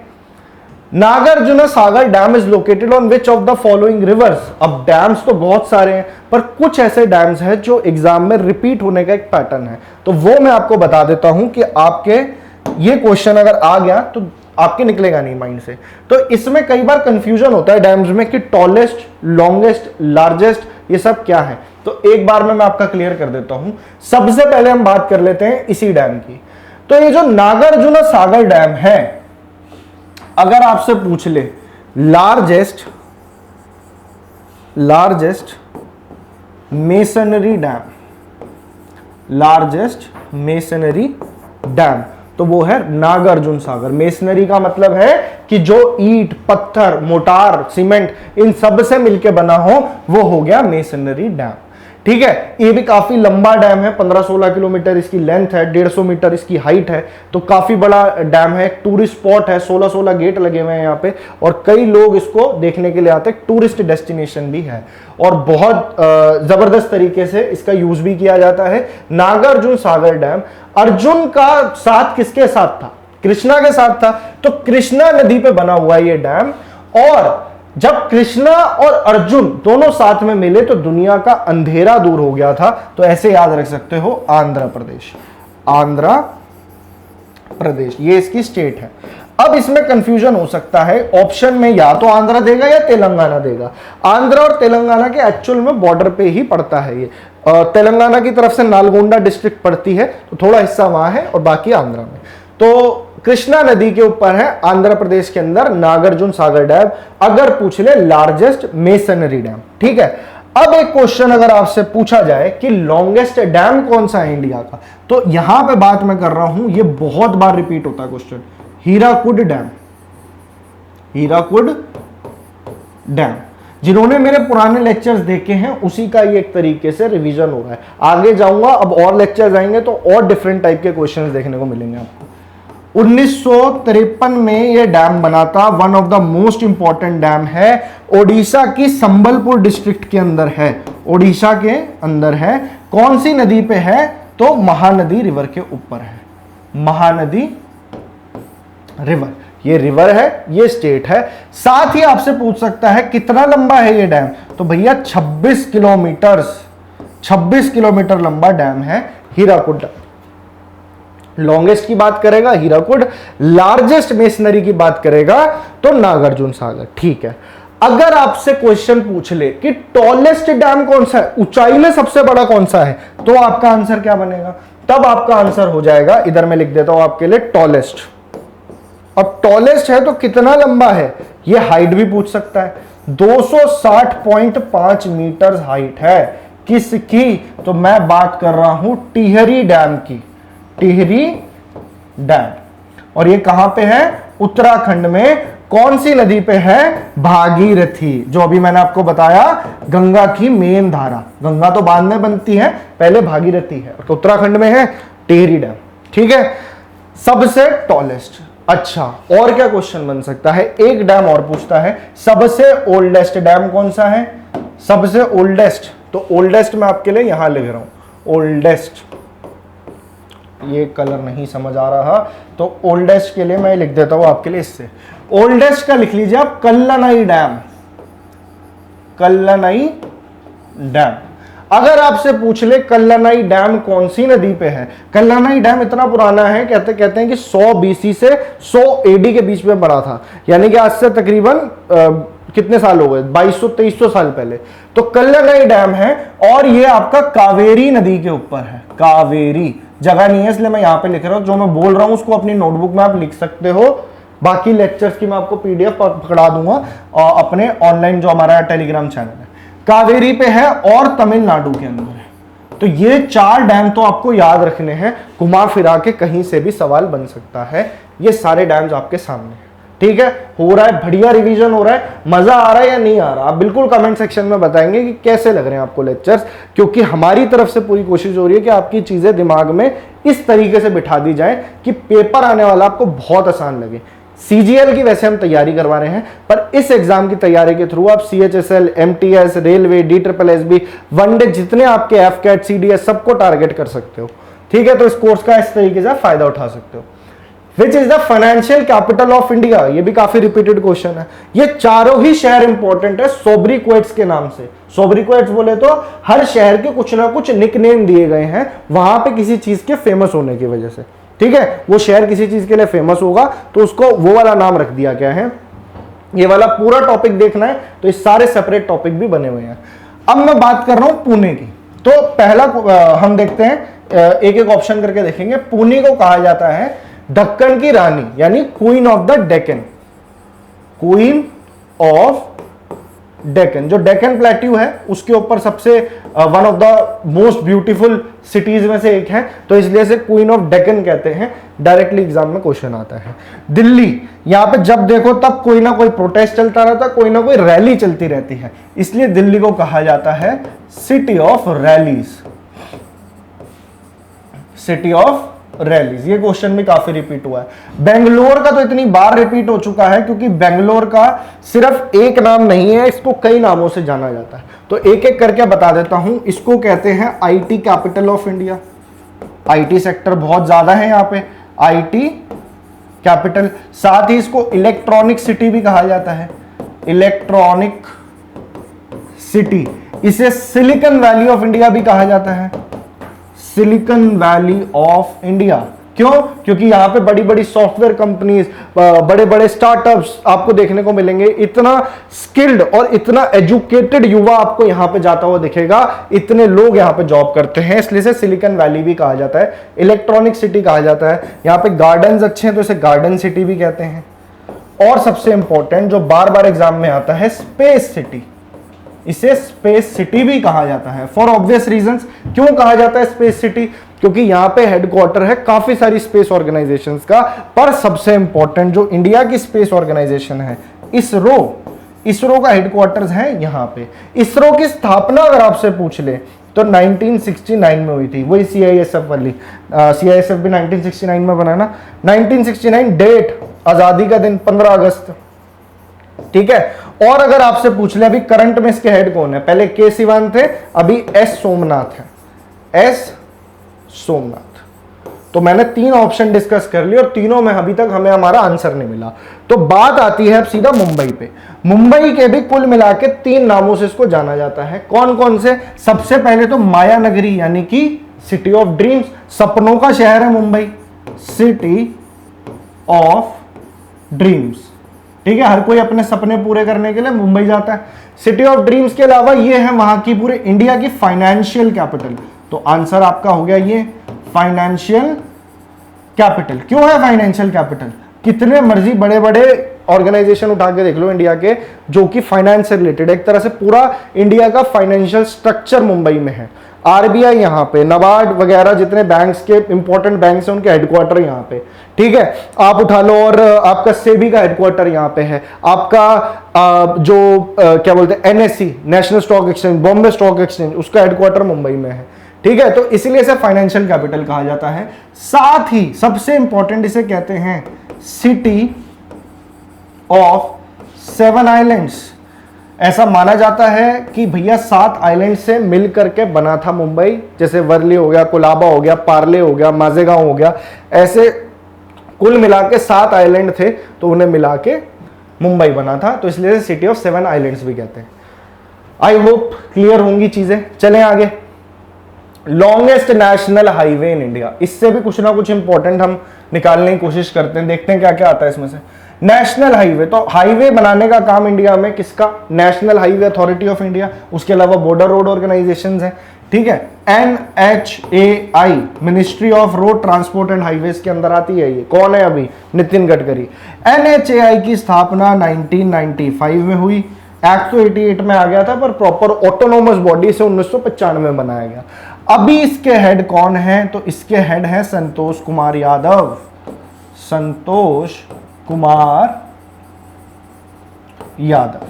Nagarjuna Sagar dam is located on which of the following rivers. अब डैम्स तो बहुत सारे हैं, पर कुछ ऐसे डैम्स हैं जो एग्जाम में रिपीट होने का एक पैटर्न है, तो वो मैं आपको बता देता हूं कि आपके ये क्वेश्चन अगर आ गया तो आपके निकलेगा नहीं माइंड से। तो इसमें कई बार कंफ्यूजन होता है डैम्स में कि टॉलेस्ट, लॉन्गेस्ट, लार्जेस्ट ये सब क्या है। तो एक बार में मैं आपका क्लियर कर देता हूं। सबसे पहले हम बात कर लेते हैं इसी डैम की। तो ये जो नागार्जुन सागर डैम है, अगर आपसे पूछ ले largest masonry dam, largest masonry dam, तो वो है नागार्जुन सागर। मेसनरी का मतलब है कि जो ईंट, पत्थर, मोटार, सीमेंट इन सब से मिलकर बना हो, वो हो गया मेसनरी डैम। ठीक है, ये भी काफी लंबा डैम है, 15-16 किलोमीटर इसकी लेंथ है, 150 मीटर इसकी हाइट है, तो काफी बड़ा डैम है। टूरिस्ट स्पॉट है, 16 गेट लगे हुए हैं यहाँ पे, और कई लोग इसको देखने के लिए आते हैं। टूरिस्ट डेस्टिनेशन भी है और बहुत जबरदस्त तरीके से इसका यूज भी किया जाता है। नागार्जुन सागर डैम अर्जुन का साथ किसके साथ था? कृष्णा के साथ था। तो कृष्णा नदी पे बना हुआ ये डैम, और जब कृष्णा और अर्जुन दोनों साथ में मिले तो दुनिया का अंधेरा दूर हो गया था। तो ऐसे याद रख सकते हो, आंध्र प्रदेश, आंध्र प्रदेश ये इसकी स्टेट है। अब इसमें कंफ्यूजन हो सकता है, ऑप्शन में या तो आंध्र देगा या तेलंगाना देगा। आंध्र और तेलंगाना के एक्चुअल में बॉर्डर पे ही पड़ता है ये। तेलंगाना की तरफ से नालगोंडा डिस्ट्रिक्ट पड़ती है, तो थोड़ा हिस्सा वहां है और बाकी आंध्र में। तो कृष्णा नदी के ऊपर है आंध्र प्रदेश के अंदर नागार्जुन सागर डैम, अगर पूछ ले लार्जेस्ट मेसनरी डैम। ठीक है, अब एक क्वेश्चन अगर आपसे पूछा जाए कि लॉन्गेस्ट डैम कौन सा है इंडिया का, तो यहां पे बात मैं कर रहा हूं, ये बहुत बार रिपीट होता है question, Hirakud dam. Hirakud dam जिन्होंने मेरे पुराने लेक्चर्स देखे हैं उसी का ये एक तरीके से रिवीजन हो रहा है। आगे जाऊंगा, अब और लेक्चर्स आएंगे तो और डिफरेंट टाइप के क्वेश्चंस देखने को मिलेंगे आपको। 1953 में यह डैम बना था, one of the most important dam है, ओडिशा की संबलपुर डिस्ट्रिक्ट के अंदर है, ओडिशा के अंदर है। कौन सी नदी पे है? तो महानदी रिवर के ऊपर है, महानदी रिवर, ये रिवर है, ये स्टेट है। साथ ही आपसे पूछ सकता है कितना लंबा है ये डैम, तो भैया 26 किलोमीटर, 26 किलोमीटर लंबा डैम है हीराकुड डैम। लॉन्गेस्ट की बात करेगा हीराकुड, लार्जेस्ट मेसनरी की बात करेगा तो नागार्जुन सागर। ठीक है, अगर आपसे क्वेश्चन पूछ ले कि टॉलेस्ट डैम कौन सा है, ऊंचाई में सबसे बड़ा कौन सा है, तो आपका आंसर क्या बनेगा? तब आपका आंसर हो जाएगा, इधर मैं लिख देता हूं आपके लिए, टॉलेस्ट। अब टॉलेस्ट है तो कितना लंबा है, ये हाइट भी पूछ सकता है। 260.5 मीटर हाइट है किसकी? तो मैं बात कर रहा हूं टिहरी डैम की, टिहरी डैम। और ये कहां पे है? उत्तराखंड में। कौन सी नदी पे है? भागीरथी, जो अभी मैंने आपको बताया गंगा की मेन धारा। गंगा तो बाद में बनती है, पहले भागीरथी है, तो उत्तराखंड में है टिहरी डैम। ठीक है, सबसे टॉलेस्ट। अच्छा, और क्या क्वेश्चन बन सकता है? एक डैम और पूछता है, सबसे ओल्डेस्ट डैम कौन सा है? सबसे ओल्डेस्ट, तो ओल्डेस्ट मैं आपके लिए यहां लिख रहा हूं, ओल्डेस्ट। ये कलर नहीं समझ आ रहा, तो ओल्डेस्ट के लिए मैं लिख देता हूं आपके लिए इससे। ओल्डेस्ट का लिख लीजिए आप कल्लानाई डैम, कल्लानाई डैम। अगर आपसे पूछ ले कल्लानाई डैम कौन सी नदी पे है, कल्लानाई डैम इतना पुराना है, कहते हैं कि 100 BC से 100 AD के बीच में बना था, यानी कि आज से तकरीबन कितने साल हो गए, 2200-2300 साल पहले। तो कल्लानाई डैम है, और ये आपका कावेरी नदी के ऊपर है। कावेरी जगह नहीं है, इसलिए मैं यहां पे लिख रहा हूं, जो मैं बोल रहा हूं उसको अपनी नोटबुक में आप लिख सकते हो। बाकी लेक्चर्स की मैं आपको PDF पकड़ा दूंगा अपने ऑनलाइन जो हमारा टेलीग्राम चैनल है। कावेरी पे है और तमिलनाडु के अंदर है। तो ये 4 डैम तो आपको याद रखने हैं, घुमा फिरा के कहीं से भी सवाल बन सकता है। ये सारे डैम्स आपके सामने हैं। ठीक है, हो रहा है, बढ़िया रिवीजन हो रहा है, मजा आ रहा है या नहीं आ रहा? आप बिल्कुल कमेंट सेक्शन में बताएंगे कि कैसे लग रहे हैं आपको लेक्चर्स, क्योंकि हमारी तरफ से पूरी कोशिश हो रही है कि आपकी चीजें दिमाग में इस तरीके से बिठा दी जाए कि पेपर आने वाला आपको बहुत आसान लगे। सीजीएल की वैसे हम तैयारी करवा रहे हैं, पर इस एग्जाम की तैयारी के थ्रू आप CHSL, MTS, railway, DSSB, one day, जितने आपके एफकेट, सीडीएस, सबको टारगेट कर सकते हो। ठीक है, तो इस कोर्स का इस तरीके से फायदा उठा सकते हो। Which is the financial capital of India, ये भी काफी रिपीटेड क्वेश्चन है। ये चारों ही शहर इंपॉर्टेंट है सोब्रिक्वेट्स के नाम से। सोब्रिक्वेट्स बोले तो हर शहर के कुछ ना कुछ निकनेम दिए गए हैं वहां पे किसी चीज के फेमस होने की वजह से। ठीक है, वो शहर किसी चीज के लिए फेमस होगा तो उसको वो वाला नाम रख दिया गया है। ये वाला पूरा टॉपिक देखना है तो इस सारे सेपरेट टॉपिक भी बने हुए हैं। अब मैं बात कर रहा हूं पुणे की। तो पहला हम देखते हैं, एक एक ऑप्शन करके देखेंगे। पुणे को कहा जाता है दक्कन की रानी, यानी queen of the Deccan. Queen of Deccan, जो डेक्कन प्लेट्यू है उसके ऊपर सबसे one of the most beautiful cities में से एक है, तो इसलिए से क्वीन ऑफ डेक्कन कहते हैं। डायरेक्टली एग्जाम में क्वेश्चन आता है। दिल्ली, यहां पे जब देखो तब कोई ना कोई प्रोटेस्ट चलता रहता, कोई ना कोई रैली चलती रहती है, इसलिए दिल्ली को कहा जाता है city of rallies. City of rallies, ये क्वेश्चन भी काफी रिपीट हुआ है। बेंगलोर का तो इतनी बार रिपीट हो चुका है क्योंकि बेंगलोर का सिर्फ एक नाम नहीं है, इसको कई नामों से जाना जाता है। तो एक एक करके बता देता हूं। इसको कहते हैं IT capital of India. IT sector बहुत ज्यादा है यहाँ पे, आईटी कैपिटल। साथ ही इसको इलेक्ट्रॉनिक सिटी भी कहा जाता है, इलेक्ट्रॉनिक सिटी। इसे सिलिकॉन वैली ऑफ इंडिया भी कहा जाता है, सिलिकॉन वैली ऑफ इंडिया। क्यों? क्योंकि यहां पे बड़ी बड़ी सॉफ्टवेयर कंपनीज, बड़े बड़े स्टार्टअप्स आपको देखने को मिलेंगे। इतना स्किल्ड और इतना एजुकेटेड युवा आपको यहां पे जाता हुआ दिखेगा, इतने लोग यहां पे जॉब करते हैं, इसलिए से सिलिकॉन वैली भी कहा जाता है, इलेक्ट्रॉनिक सिटी कहा जाता है। यहां पे गार्डन्स अच्छे हैं तो इसे गार्डन सिटी भी कहते हैं। और सबसे इंपॉर्टेंट जो बार बार एग्जाम में आता है, स्पेस सिटी। इसे स्पेस सिटी भी कहा जाता है फॉर ऑब्वियस रीजंस। क्यों कहा जाता है स्पेस सिटी? क्योंकि यहां पे हेडक्वार्टर है काफी सारी स्पेस ऑर्गेनाइजेशंस का, पर सबसे इंपॉर्टेंट जो इंडिया की स्पेस ऑर्गेनाइजेशन है इसरो, इसरो का हेडक्वार्टर्स है यहां पे। इसरो की स्थापना अगर आपसे पूछ ले तो 1969 में हुई थी, वही CISF वाली। CISF भी 1969 में बना ना। 1969 डेट, आजादी का दिन 15 अगस्त। ठीक है, और अगर आपसे पूछ ले अभी करंट में इसके हेड कौन है, पहले के सिवान थे, अभी S सोमनाथ है, S सोमनाथ। तो मैंने 3 ऑप्शन डिस्कस कर लिए और तीनों में अभी तक हमें हमारा आंसर नहीं मिला। तो बात आती है अब सीधा मुंबई पे। मुंबई के भी कुल मिला के 3 नामों से इसको जाना जाता है। कौन कौन से? सबसे पहले तो माया नगरी, यानी कि सिटी ऑफ ड्रीम्स, सपनों का शहर है मुंबई, सिटी ऑफ ड्रीम्स। ठीक है, हर कोई अपने सपने पूरे करने के लिए मुंबई जाता है। सिटी ऑफ ड्रीम्स के अलावा ये है वहां की पूरे इंडिया की फाइनेंशियल कैपिटल। तो आंसर आपका हो गया ये फाइनेंशियल कैपिटल। क्यों है फाइनेंशियल कैपिटल? कितने मर्जी बड़े बड़े ऑर्गेनाइजेशन उठा के देख लो इंडिया के जो कि फाइनेंस से रिलेटेड, एक तरह से पूरा इंडिया का फाइनेंशियल स्ट्रक्चर मुंबई में है। RBI यहाँ पे, नाबार्ड वगैरह जितने बैंक्स के इंपॉर्टेंट बैंक्स हैं उनके हेडक्वार्टर यहाँ पे। ठीक है, आप उठा लो, और आपका सेबी का हेडक्वार्टर यहाँ पे है, आपका क्या बोलते हैं NSE, national stock exchange, Bombay stock exchange, उसका हेडक्वार्टर मुंबई में है। ठीक है, तो इसलिए इसे फाइनेंशियल कैपिटल कहा जाता है। साथ ही सबसे इंपॉर्टेंट इसे कहते हैं सिटी ऑफ 7 आइलैंड्स। ऐसा माना जाता है कि भैया 7 आइलैंड से मिल करके बना था मुंबई, जैसे वर्ली हो गया, कोलाबा हो गया, पार्ले हो गया, माजेगांव हो गया, ऐसे कुल मिला के 7 आइलैंड थे तो उन्हें मिला के मुंबई बना था, तो इसलिए सिटी ऑफ 7 आइलैंड्स भी कहते हैं। आई होप क्लियर होंगी चीजें। चलें आगे। Longest national highway in India, इससे भी कुछ ना कुछ इंपॉर्टेंट हम निकालने की कोशिश करते हैं, देखते हैं क्या क्या आता है इसमें से। नेशनल हाईवे, तो हाईवे बनाने का काम इंडिया में किसका? National highway authority of India. उसके अलावा बॉर्डर रोड ऑर्गेनाइजेशंस हैं। ठीक है, NHAI, ministry of road transport and highways के अंदर आती है। ये कौन है अभी? नितिन गडकरी। NHAI की स्थापना 1995 में हुई। एक्ट तो 88 में आ गया था, पर प्रॉपर ऑटोनोमस बॉडी से 1995 में बनाया गया। अभी इसके हेड कौन है? तो इसके हेड है संतोष कुमार यादव। संतोष कुमार यादव।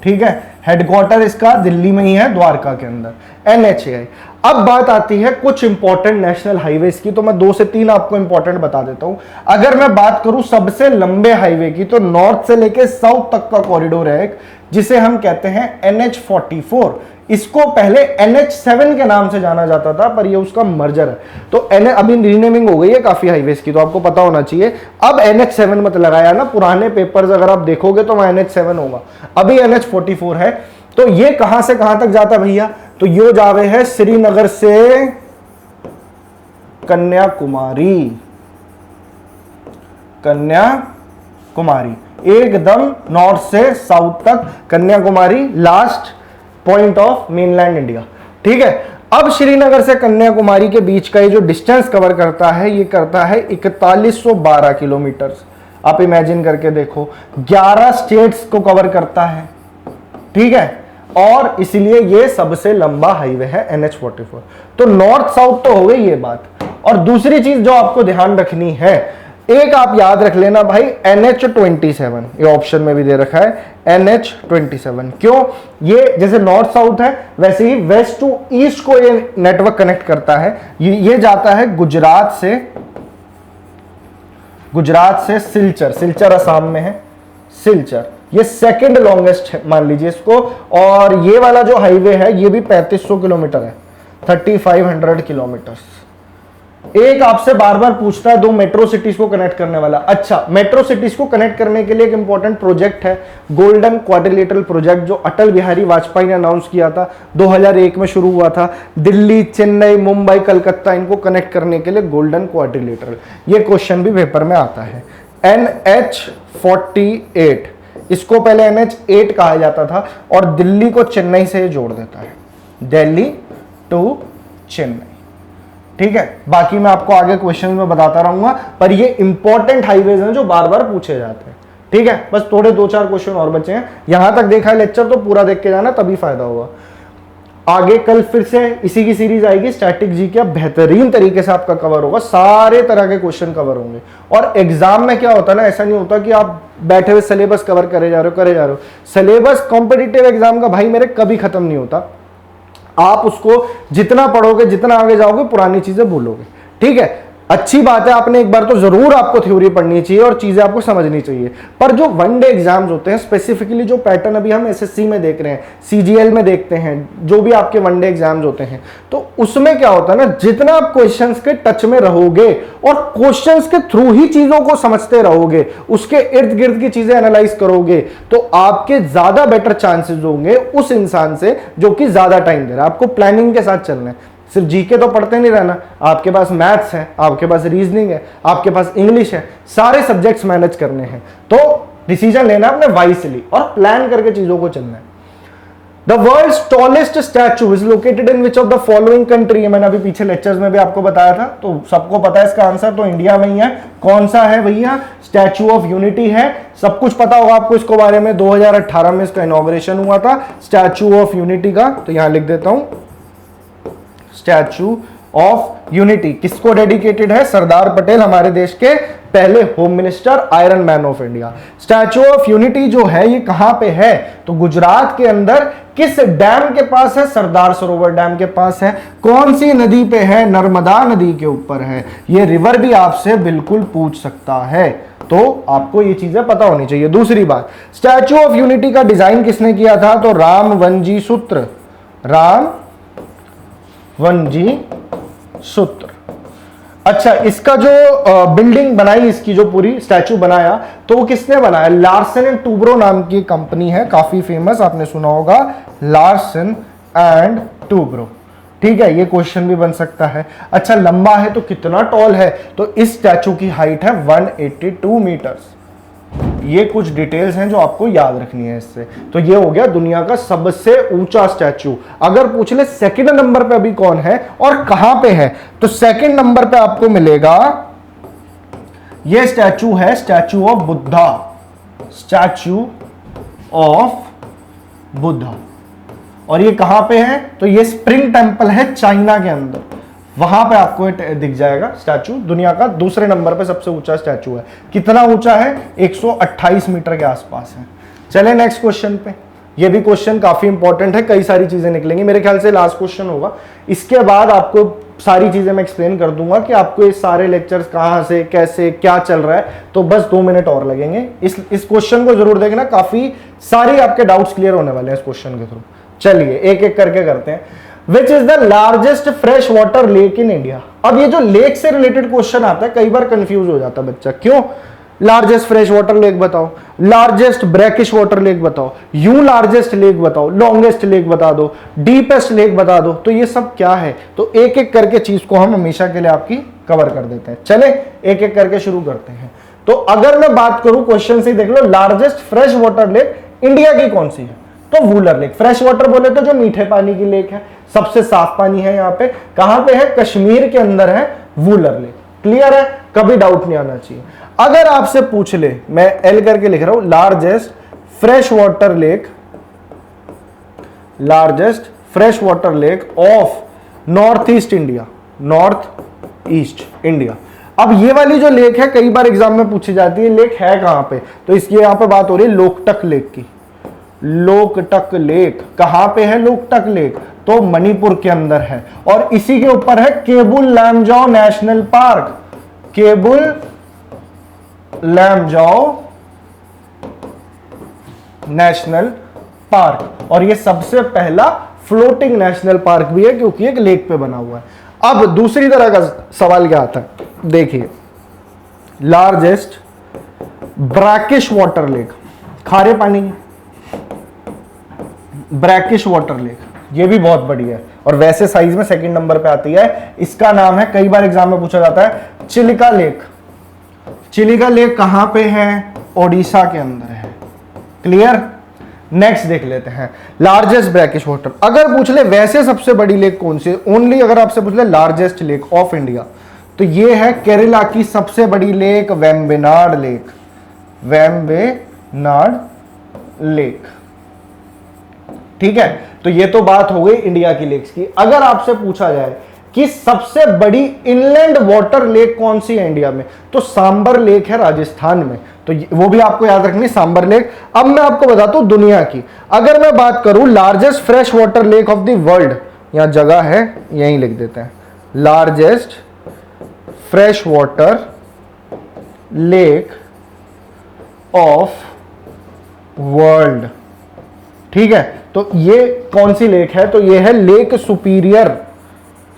ठीक है, हेडक्वार्टर इसका दिल्ली में ही है, द्वारका के अंदर, NHAI। अब बात आती है कुछ इंपॉर्टेंट नेशनल हाईवेज की, तो मैं 2 से 3 आपको इंपॉर्टेंट बता देता हूं। अगर मैं बात करूं सबसे लंबे हाईवे की, तो नॉर्थ से लेके साउथ तक का कॉरिडोर है एक, जिसे हम कहते हैं NH44। इसको पहले NH7 के नाम से जाना जाता था, पर ये उसका मर्जर है, तो अभी रीनेमिंग हो गई है काफी हाईवेज की, तो आपको पता होना चाहिए। अब NH7 मत लगाया ना, पुराने पेपर्स अगर आप देखोगे तो वहां NH7 होगा, अभी NH44 है। तो ये कहां से कहां तक जाता भैया, तो यो जावे है श्रीनगर से कन्याकुमारी, कन्याकुमारी एकदम नॉर्थ से साउथ तक, Kanyakumari last point of mainland India. ठीक है, अब श्रीनगर से कन्याकुमारी के बीच का ये जो डिस्टेंस कवर करता है, ये करता है 4112 किलोमीटर। आप इमेजिन करके देखो, 11 स्टेट्स को कवर करता है। ठीक है, और इसलिए ये सबसे लंबा हाईवे है NH44। तो नॉर्थ साउथ तो हो गई ये बात। और दूसरी चीज जो आपको ध्यान रखनी है, एक आप याद रख लेना भाई, NH27, ये ऑप्शन में भी दे रखा है NH27। क्यों? ये जैसे नॉर्थ साउथ है, वैसे ही वेस्ट टू ईस्ट को ये नेटवर्क कनेक्ट करता है। ये जाता है गुजरात से सिलचर, सिलचर असम में है, सिलचर ये सेकंड लॉन्गेस्ट है मान लीजिए इसको। और ये वाला जो हाईवे है ये भी 3500 किलोमीटर है, 3500 किलोमीटर। एक आपसे बार बार पूछता है 2 मेट्रो सिटीज को कनेक्ट करने वाला। अच्छा, मेट्रो सिटीज को कनेक्ट करने के लिए एक इंपॉर्टेंट प्रोजेक्ट है, गोल्डन क्वाड्रिलेटरल प्रोजेक्ट, जो अटल बिहारी वाजपेयी ने अनाउंस किया था, 2001 में शुरू हुआ था। दिल्ली, चेन्नई, मुंबई, कलकत्ता, इनको कनेक्ट करने के लिए गोल्डन क्वाड्रिलेटरल, ये क्वेश्चन भी पेपर में आता है। NH48, इसको पहले NH8 कहा जाता था, और दिल्ली को चेन्नई से जोड़ देता है, दिल्ली टू चेन्नई। ठीक है, बाकी मैं आपको आगे क्वेश्चन में बताता रहूंगा, पर ये इंपॉर्टेंट हाईवेज हैं जो बार बार पूछे जाते हैं। ठीक है, बस थोड़े 2-4 क्वेश्चन और बचे हैं। यहां तक देखा है लेक्चर, तो पूरा देख के जाना, तभी फायदा होगा। आगे कल फिर से इसी की सीरीज आएगी, स्टैटिक जी के, बेहतरीन तरीके से आपका कवर होगा, सारे तरह के क्वेश्चन कवर होंगे। और एग्जाम में क्या होता है ना, ऐसा नहीं होता कि आप बैठे हुए सिलेबस कवर करे जा रहे हो। सिलेबस कॉम्पिटिटिव एग्जाम का भाई मेरे कभी खत्म नहीं होता। आप उसको जितना पढ़ोगे, जितना आगे जाओगे, पुरानी चीजें भूलोगे। ठीक है, अच्छी बात है, आपने एक बार तो जरूर आपको थ्योरी पढ़नी चाहिए और चीजें आपको समझनी चाहिए। पर जो वनडे एग्जाम्स होते हैं, स्पेसिफिकली जो पैटर्न अभी हम SSC में देख रहे हैं, CGL में देखते हैं, जो भी आपके वनडे एग्जाम्स होते हैं, तो उसमें क्या होता है ना, जितना आप क्वेश्चंस के टच में रहोगे और क्वेश्चंस के थ्रू ही चीजों को समझते रहोगे, उसके इर्द गिर्द की चीजें एनालाइज करोगे, तो आपके ज्यादा बेटर चांसेस होंगे उस इंसान से जो कि ज्यादा टाइम दे रहा है। आपको प्लानिंग के साथ चलना है, सिर्फ जीके तो पढ़ते नहीं रहना, आपके पास मैथ्स है, आपके पास रीजनिंग है, आपके पास इंग्लिश है, सारे सब्जेक्ट्स मैनेज करने हैं। तो डिसीजन लेना अपने वाइसली और प्लान करके चीजों को चलना है। The world's tallest statue is located in which of the following country, मैंने अभी पीछे लेक्चर्स में भी आपको बताया था, तो सबको पता है इसका आंसर, तो इंडिया में ही है। कौन सा है भैया? स्टैचू ऑफ यूनिटी है। सब कुछ पता होगा आपको इसको बारे में, 2018 में इसका इनॉग्रेशन हुआ था स्टैचू ऑफ यूनिटी का। तो यहां लिख देता हूं, स्टैचू ऑफ यूनिटी किसको डेडिकेटेड है? सरदार पटेल, हमारे देश के पहले home minister, iron man of India. Statue of unity जो है ये कहां पे है? तो गुजरात के अंदर किस डैम के पास है? सरदार सरोवर डैम के पास है। कौन सी नदी पे है? नर्मदा नदी के ऊपर है। ये रिवर भी आपसे बिल्कुल पूछ सकता है, तो आपको ये चीजें पता होनी चाहिए। दूसरी बात, स्टैचू ऑफ यूनिटी का डिजाइन किसने किया था? तो राम वनजी सूत्र, राम वनजी सूत्र। अच्छा, इसका जो बिल्डिंग बनाई, इसकी जो पूरी स्टैचू बनाया, तो वो किसने बनाया? लार्सन एंड टूब्रो नाम की कंपनी है, काफी फेमस, आपने सुना होगा, लार्सन एंड टूब्रो। ठीक है, ये क्वेश्चन भी बन सकता है। अच्छा, लंबा है तो कितना टॉल है? तो इस स्टैचू की हाइट है 182 मीटर्स। ये कुछ डिटेल्स हैं जो आपको याद रखनी है इससे। तो ये हो गया दुनिया का सबसे ऊंचा स्टैचू। अगर पूछ ले सेकंड नंबर पे अभी कौन है और कहां पे है, तो सेकंड नंबर पे आपको मिलेगा ये स्टैचू है, statue of Buddha, statue of Buddha. और ये कहां पे है? तो ये स्प्रिंग टेंपल है चाइना के अंदर, वहां पे आपको दिख जाएगा स्टैचू। दुनिया का दूसरे नंबर पे सबसे ऊंचा स्टैचू है। कितना ऊंचा है? 128 मीटर के आसपास है। चले नेक्स्ट क्वेश्चन पे। ये भी क्वेश्चन काफी इंपॉर्टेंट है, कई सारी चीजें निकलेंगी, मेरे ख्याल से लास्ट क्वेश्चन होगा। इसके बाद आपको सारी चीजें मैं एक्सप्लेन कर दूंगा कि आपको ये सारे लेक्चर्स कहां से कैसे क्या चल रहा है। तो बस 2 मिनट और लगेंगे, इस क्वेश्चन को जरूर देखना, काफी सारे आपके डाउट्स क्लियर होने वाले हैं इस क्वेश्चन के थ्रू। चलिए एक एक करके करते हैं। Which is the largest fresh water lake in India. अब ये जो लेक से रिलेटेड क्वेश्चन आता है, कई बार कंफ्यूज हो जाता है बच्चा, क्यों? लार्जेस्ट फ्रेश वाटर लेक बताओ, लार्जेस्ट ब्रैकिश वाटर लेक बताओ, यूं लार्जेस्ट लेक बताओ, लॉन्गेस्ट लेक बता दो, डीपेस्ट लेक बता दो, तो ये सब क्या है? तो एक एक करके चीज को हम हमेशा के लिए आपकी कवर कर देते हैं। चले एक एक करके शुरू करते हैं। तो अगर मैं बात करूं, क्वेश्चन से देख लो, largest fresh water lake India की कौन सी है? तो वूलर लेक। फ्रेश वाटर बोले तो जो मीठे पानी की लेक है, सबसे साफ पानी है यहाँ पे, कहां पे है? कश्मीर के अंदर है वूलर लेक। क्लियर है, कभी डाउट नहीं आना चाहिए। अगर आपसे पूछ ले, मैं एल करके लिख रहा हूं, largest fresh water lake, largest fresh water lake of north east India, north east India. अब ये वाली जो लेक है कई बार एग्जाम में पूछी जाती है, लेक है कहां पे? तो इसकी यहां पे बात हो रही है लोकटक लेक की। लोकटक लेक कहां पे है? लोकटक लेक तो मणिपुर के अंदर है, और इसी के ऊपर है Keibul Lamjao national park. Keibul Lamjao national park, और ये सबसे पहला फ्लोटिंग नेशनल पार्क भी है क्योंकि एक लेक पे बना हुआ है। अब दूसरी तरह का सवाल क्या आता है, देखिए, लार्जेस्ट ब्रैकिश वाटर लेक, खारे पानी की ब्रैकिश वाटर लेक, ये भी बहुत बड़ी है और वैसे साइज में सेकंड नंबर पे आती है। इसका नाम है, कई बार एग्जाम में पूछा जाता है, चिलिका लेक। चिलिका लेक कहां पे है? ओडिशा के अंदर है। क्लियर? नेक्स्ट देख लेते हैं, लार्जेस्ट ब्रैकिश वाटर। अगर पूछ ले वैसे सबसे बड़ी लेक कौन सी, ओनली अगर आपसे पूछ ले लार्जेस्ट लेक ऑफ इंडिया, तो ये है केरला की सबसे बड़ी lake, Vembanad lake. Vembanad lake, ठीक है। तो ये तो बात हो गई इंडिया की लेक्स की। अगर आपसे पूछा जाए कि सबसे बड़ी इनलैंड वाटर लेक कौन सी है इंडिया में, तो सांबर लेक है राजस्थान में, तो वो भी आपको याद रखनी, सांबर लेक। अब मैं आपको बताता हूं दुनिया की, अगर मैं बात करूं largest fresh water lake of the world, यहां जगह है, यहीं लिख देते हैं, largest fresh water lake of world, ठीक है। तो ये कौन सी लेक है? तो ये है लेक सुपीरियर,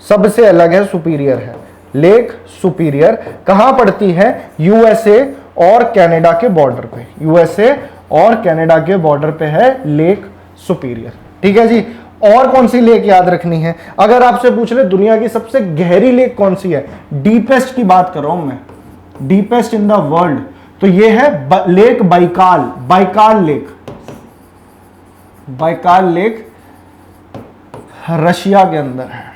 सबसे अलग है, सुपीरियर है। लेक सुपीरियर कहां पड़ती है? यूएसए और कनाडा के बॉर्डर पे, यूएसए और कनाडा के बॉर्डर पे है लेक सुपीरियर, ठीक है जी। और कौन सी लेक याद रखनी है? अगर आपसे पूछ ले दुनिया की सबसे गहरी लेक कौन सी है, डीपेस्ट की बात कर रहा हूं मैं, डीपेस्ट इन द वर्ल्ड, तो ये है lake Baikal, Baikal lake. Baikal lake Russia के अंदर है।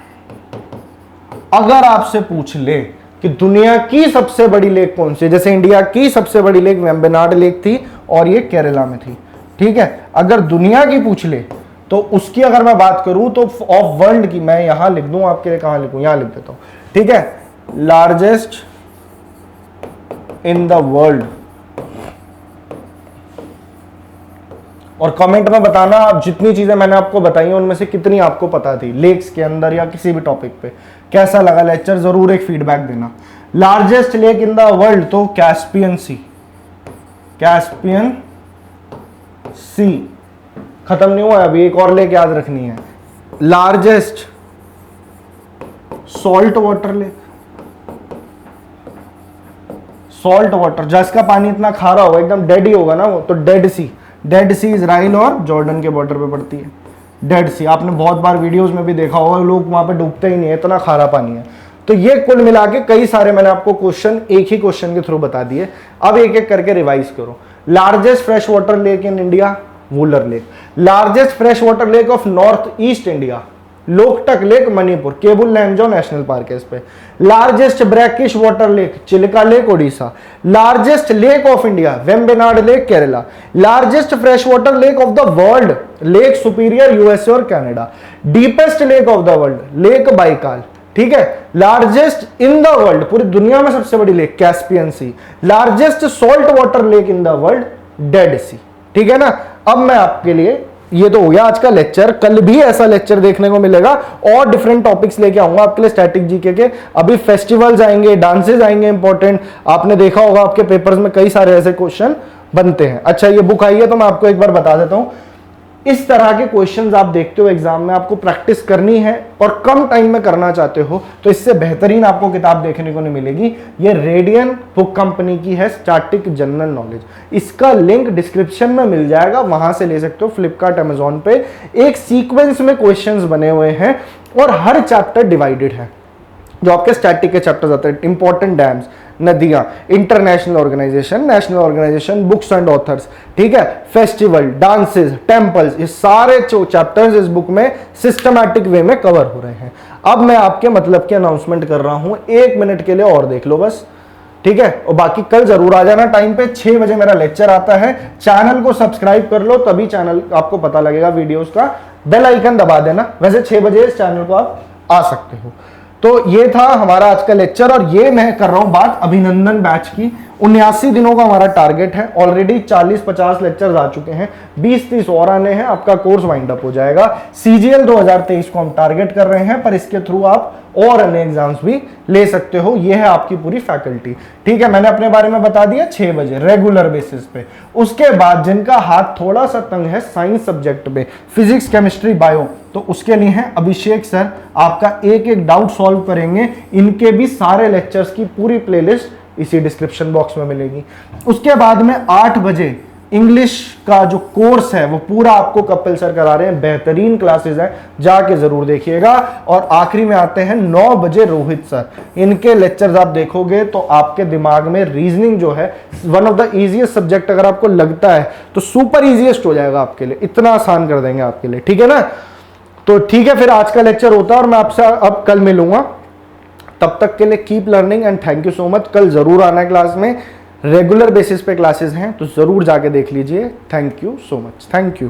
अगर आपसे पूछ ले कि दुनिया की सबसे बड़ी लेक कौन सी है, जैसे इंडिया की सबसे बड़ी लेक वेम्बनाड लेक थी और ये केरला में थी, ठीक है। अगर दुनिया की पूछ ले तो उसकी अगर मैं बात करूं तो ऑफ वर्ल्ड की, मैं यहां लिख दूं आपके लिए, कहां लिखूं, यहां लिख देता हूं, ठीक है, लार्जेस्ट इन द वर्ल्ड। और कमेंट में बताना आप जितनी चीजें मैंने आपको बताई हैं उनमें से कितनी आपको पता थी लेक्स के अंदर या किसी भी टॉपिक पे, कैसा लगा लेक्चर, जरूर एक फीडबैक देना। Largest lake in the world तो कैस्पियन सी, कैस्पियन सी खत्म नहीं हुआ अभी, एक और लेक याद रखनी है, largest salt water lake, salt water जिसका पानी इतना खारा होगा, एकदम डेड ही होगा ना वो, तो डेड सी। डेड सी इजराइल और जॉर्डन के बॉर्डर पे पड़ती है, डेड सी। आपने बहुत बार वीडियोस में भी देखा होगा, लोग वहां पे डूबते ही नहीं है, इतना खारा पानी है। तो ये कुल मिला के कई सारे मैंने आपको क्वेश्चन एक ही क्वेश्चन के थ्रू बता दिए। अब एक एक करके रिवाइज करो। Largest fresh water lake in India, Wular lake. Largest fresh water lake of north east India, Loktak lake Manipur, Keibul Lamjao national park है इस पे। Largest brackish water lake, Chilika lake Odisha. Largest lake of India, Vembanad lake Kerala. Largest fresh water lake of the world, lake Superior USA और Canada. Deepest lake of the world, lake Baikal, ठीक है। Largest in the world, पूरी दुनिया में सबसे बड़ी lake, Caspian sea. Largest salt water lake in the world, dead sea, ठीक है ना। अब मैं आपके लिए ये तो हो गया आज का लेक्चर। कल भी ऐसा लेक्चर देखने को मिलेगा और डिफरेंट टॉपिक्स लेके आऊंगा आपके लिए स्टैटिक जीके के। अभी फेस्टिवल्स आएंगे, डांसेस आएंगे इंपॉर्टेंट। आपने देखा होगा आपके पेपर्स में कई सारे ऐसे क्वेश्चन बनते हैं। अच्छा, ये बुक आई है तो मैं आपको एक बार बता देता हूं। इस तरह के क्वेश्चंस आप देखते हो एग्जाम में, आपको प्रैक्टिस करनी है और कम टाइम में करना चाहते हो तो इससे बेहतरीन आपको किताब देखने को नहीं मिलेगी। ये रेडियन बुक कंपनी की है, स्टैटिक जनरल नॉलेज। इसका लिंक डिस्क्रिप्शन में मिल जाएगा, वहां से ले सकते हो। फ्लिपकार्ट, अमेजॉन पे एक सीक्वेंस में क्वेश्चंस बने हुए हैं और हर चैप्टर डिवाइडेड है। जो आपके स्टैटिक के चैप्टर्स आते हैं, इंपॉर्टेंट डैम्स, नदियां, international organisation, national organisation, books and authors, ठीक है, फेस्टिवल, डांसेस, टेम्पल्स, ये सारे चैप्टर्स इस बुक में सिस्टमैटिक वे में कवर हो रहे हैं। अब मैं आपके मतलब की अनाउंसमेंट कर रहा हूं, 1 मिनट के लिए और देख लो बस, ठीक है। और बाकी कल जरूर आ जाना टाइम पे, 6 बजे मेरा लेक्चर आता है। चैनल को सब्सक्राइब कर लो, तभी चैनल आपको पता लगेगा वीडियोस का। बेल आइकन दबा देना, वैसे 6 बजे इस चैनल को आप आ सकते हो। तो ये था हमारा आज का लेक्चर और ये मैं कर रहा हूं बात अभिनंदन बैच की। 79 दिनों का हमारा टारगेट है। ऑलरेडी 40-50 लेक्चर्स आ चुके हैं, 20-30 और आने हैं, आपका कोर्स वाइंड अप हो जाएगा। CGL 2023 को हम टारगेट कर रहे हैं, पर इसके थ्रू आप और अन्य एग्जाम्स भी ले सकते हो। ये है आपकी पूरी फैकल्टी, ठीक है। मैंने अपने बारे में बता दिया, 6 बजे रेगुलर बेसिस पे। उसके बाद जिनका हाथ थोड़ा सा तंग है साइंस सब्जेक्ट पे, फिजिक्स, केमिस्ट्री, बायो, तो उसके लिए है अभिषेक सर, आपका एक एक डाउट सॉल्व करेंगे। इनके भी सारे लेक्चर्स की पूरी प्लेलिस्ट इसी डिस्क्रिप्शन बॉक्स में मिलेगी। उसके बाद में 8 बजे इंग्लिश का जो कोर्स है वो पूरा आपको कपिल सर करा रहे हैं, बेहतरीन क्लासेस हैं, जाके जरूर देखिएगा। और आखिरी में आते हैं 9 बजे रोहित सर, इनके लेक्चर्स आप देखोगे तो आपके दिमाग में रीजनिंग जो है, one of the easiest subject अगर आपको लगता है तो सुपर इजीएस्ट हो जाएगा आपके लिए, इतना आसान कर देंगे आपके लिए, ठीक है ना। तो ठीक है, फिर आज का लेक्चर होता है और मैं आपसे अब कल मिलूंगा। तब तक के लिए keep learning and thank you so much. कल जरूर आना है क्लास में, रेगुलर बेसिस पे क्लासेस हैं तो जरूर जाके देख लीजिए। Thank you so much, thank you.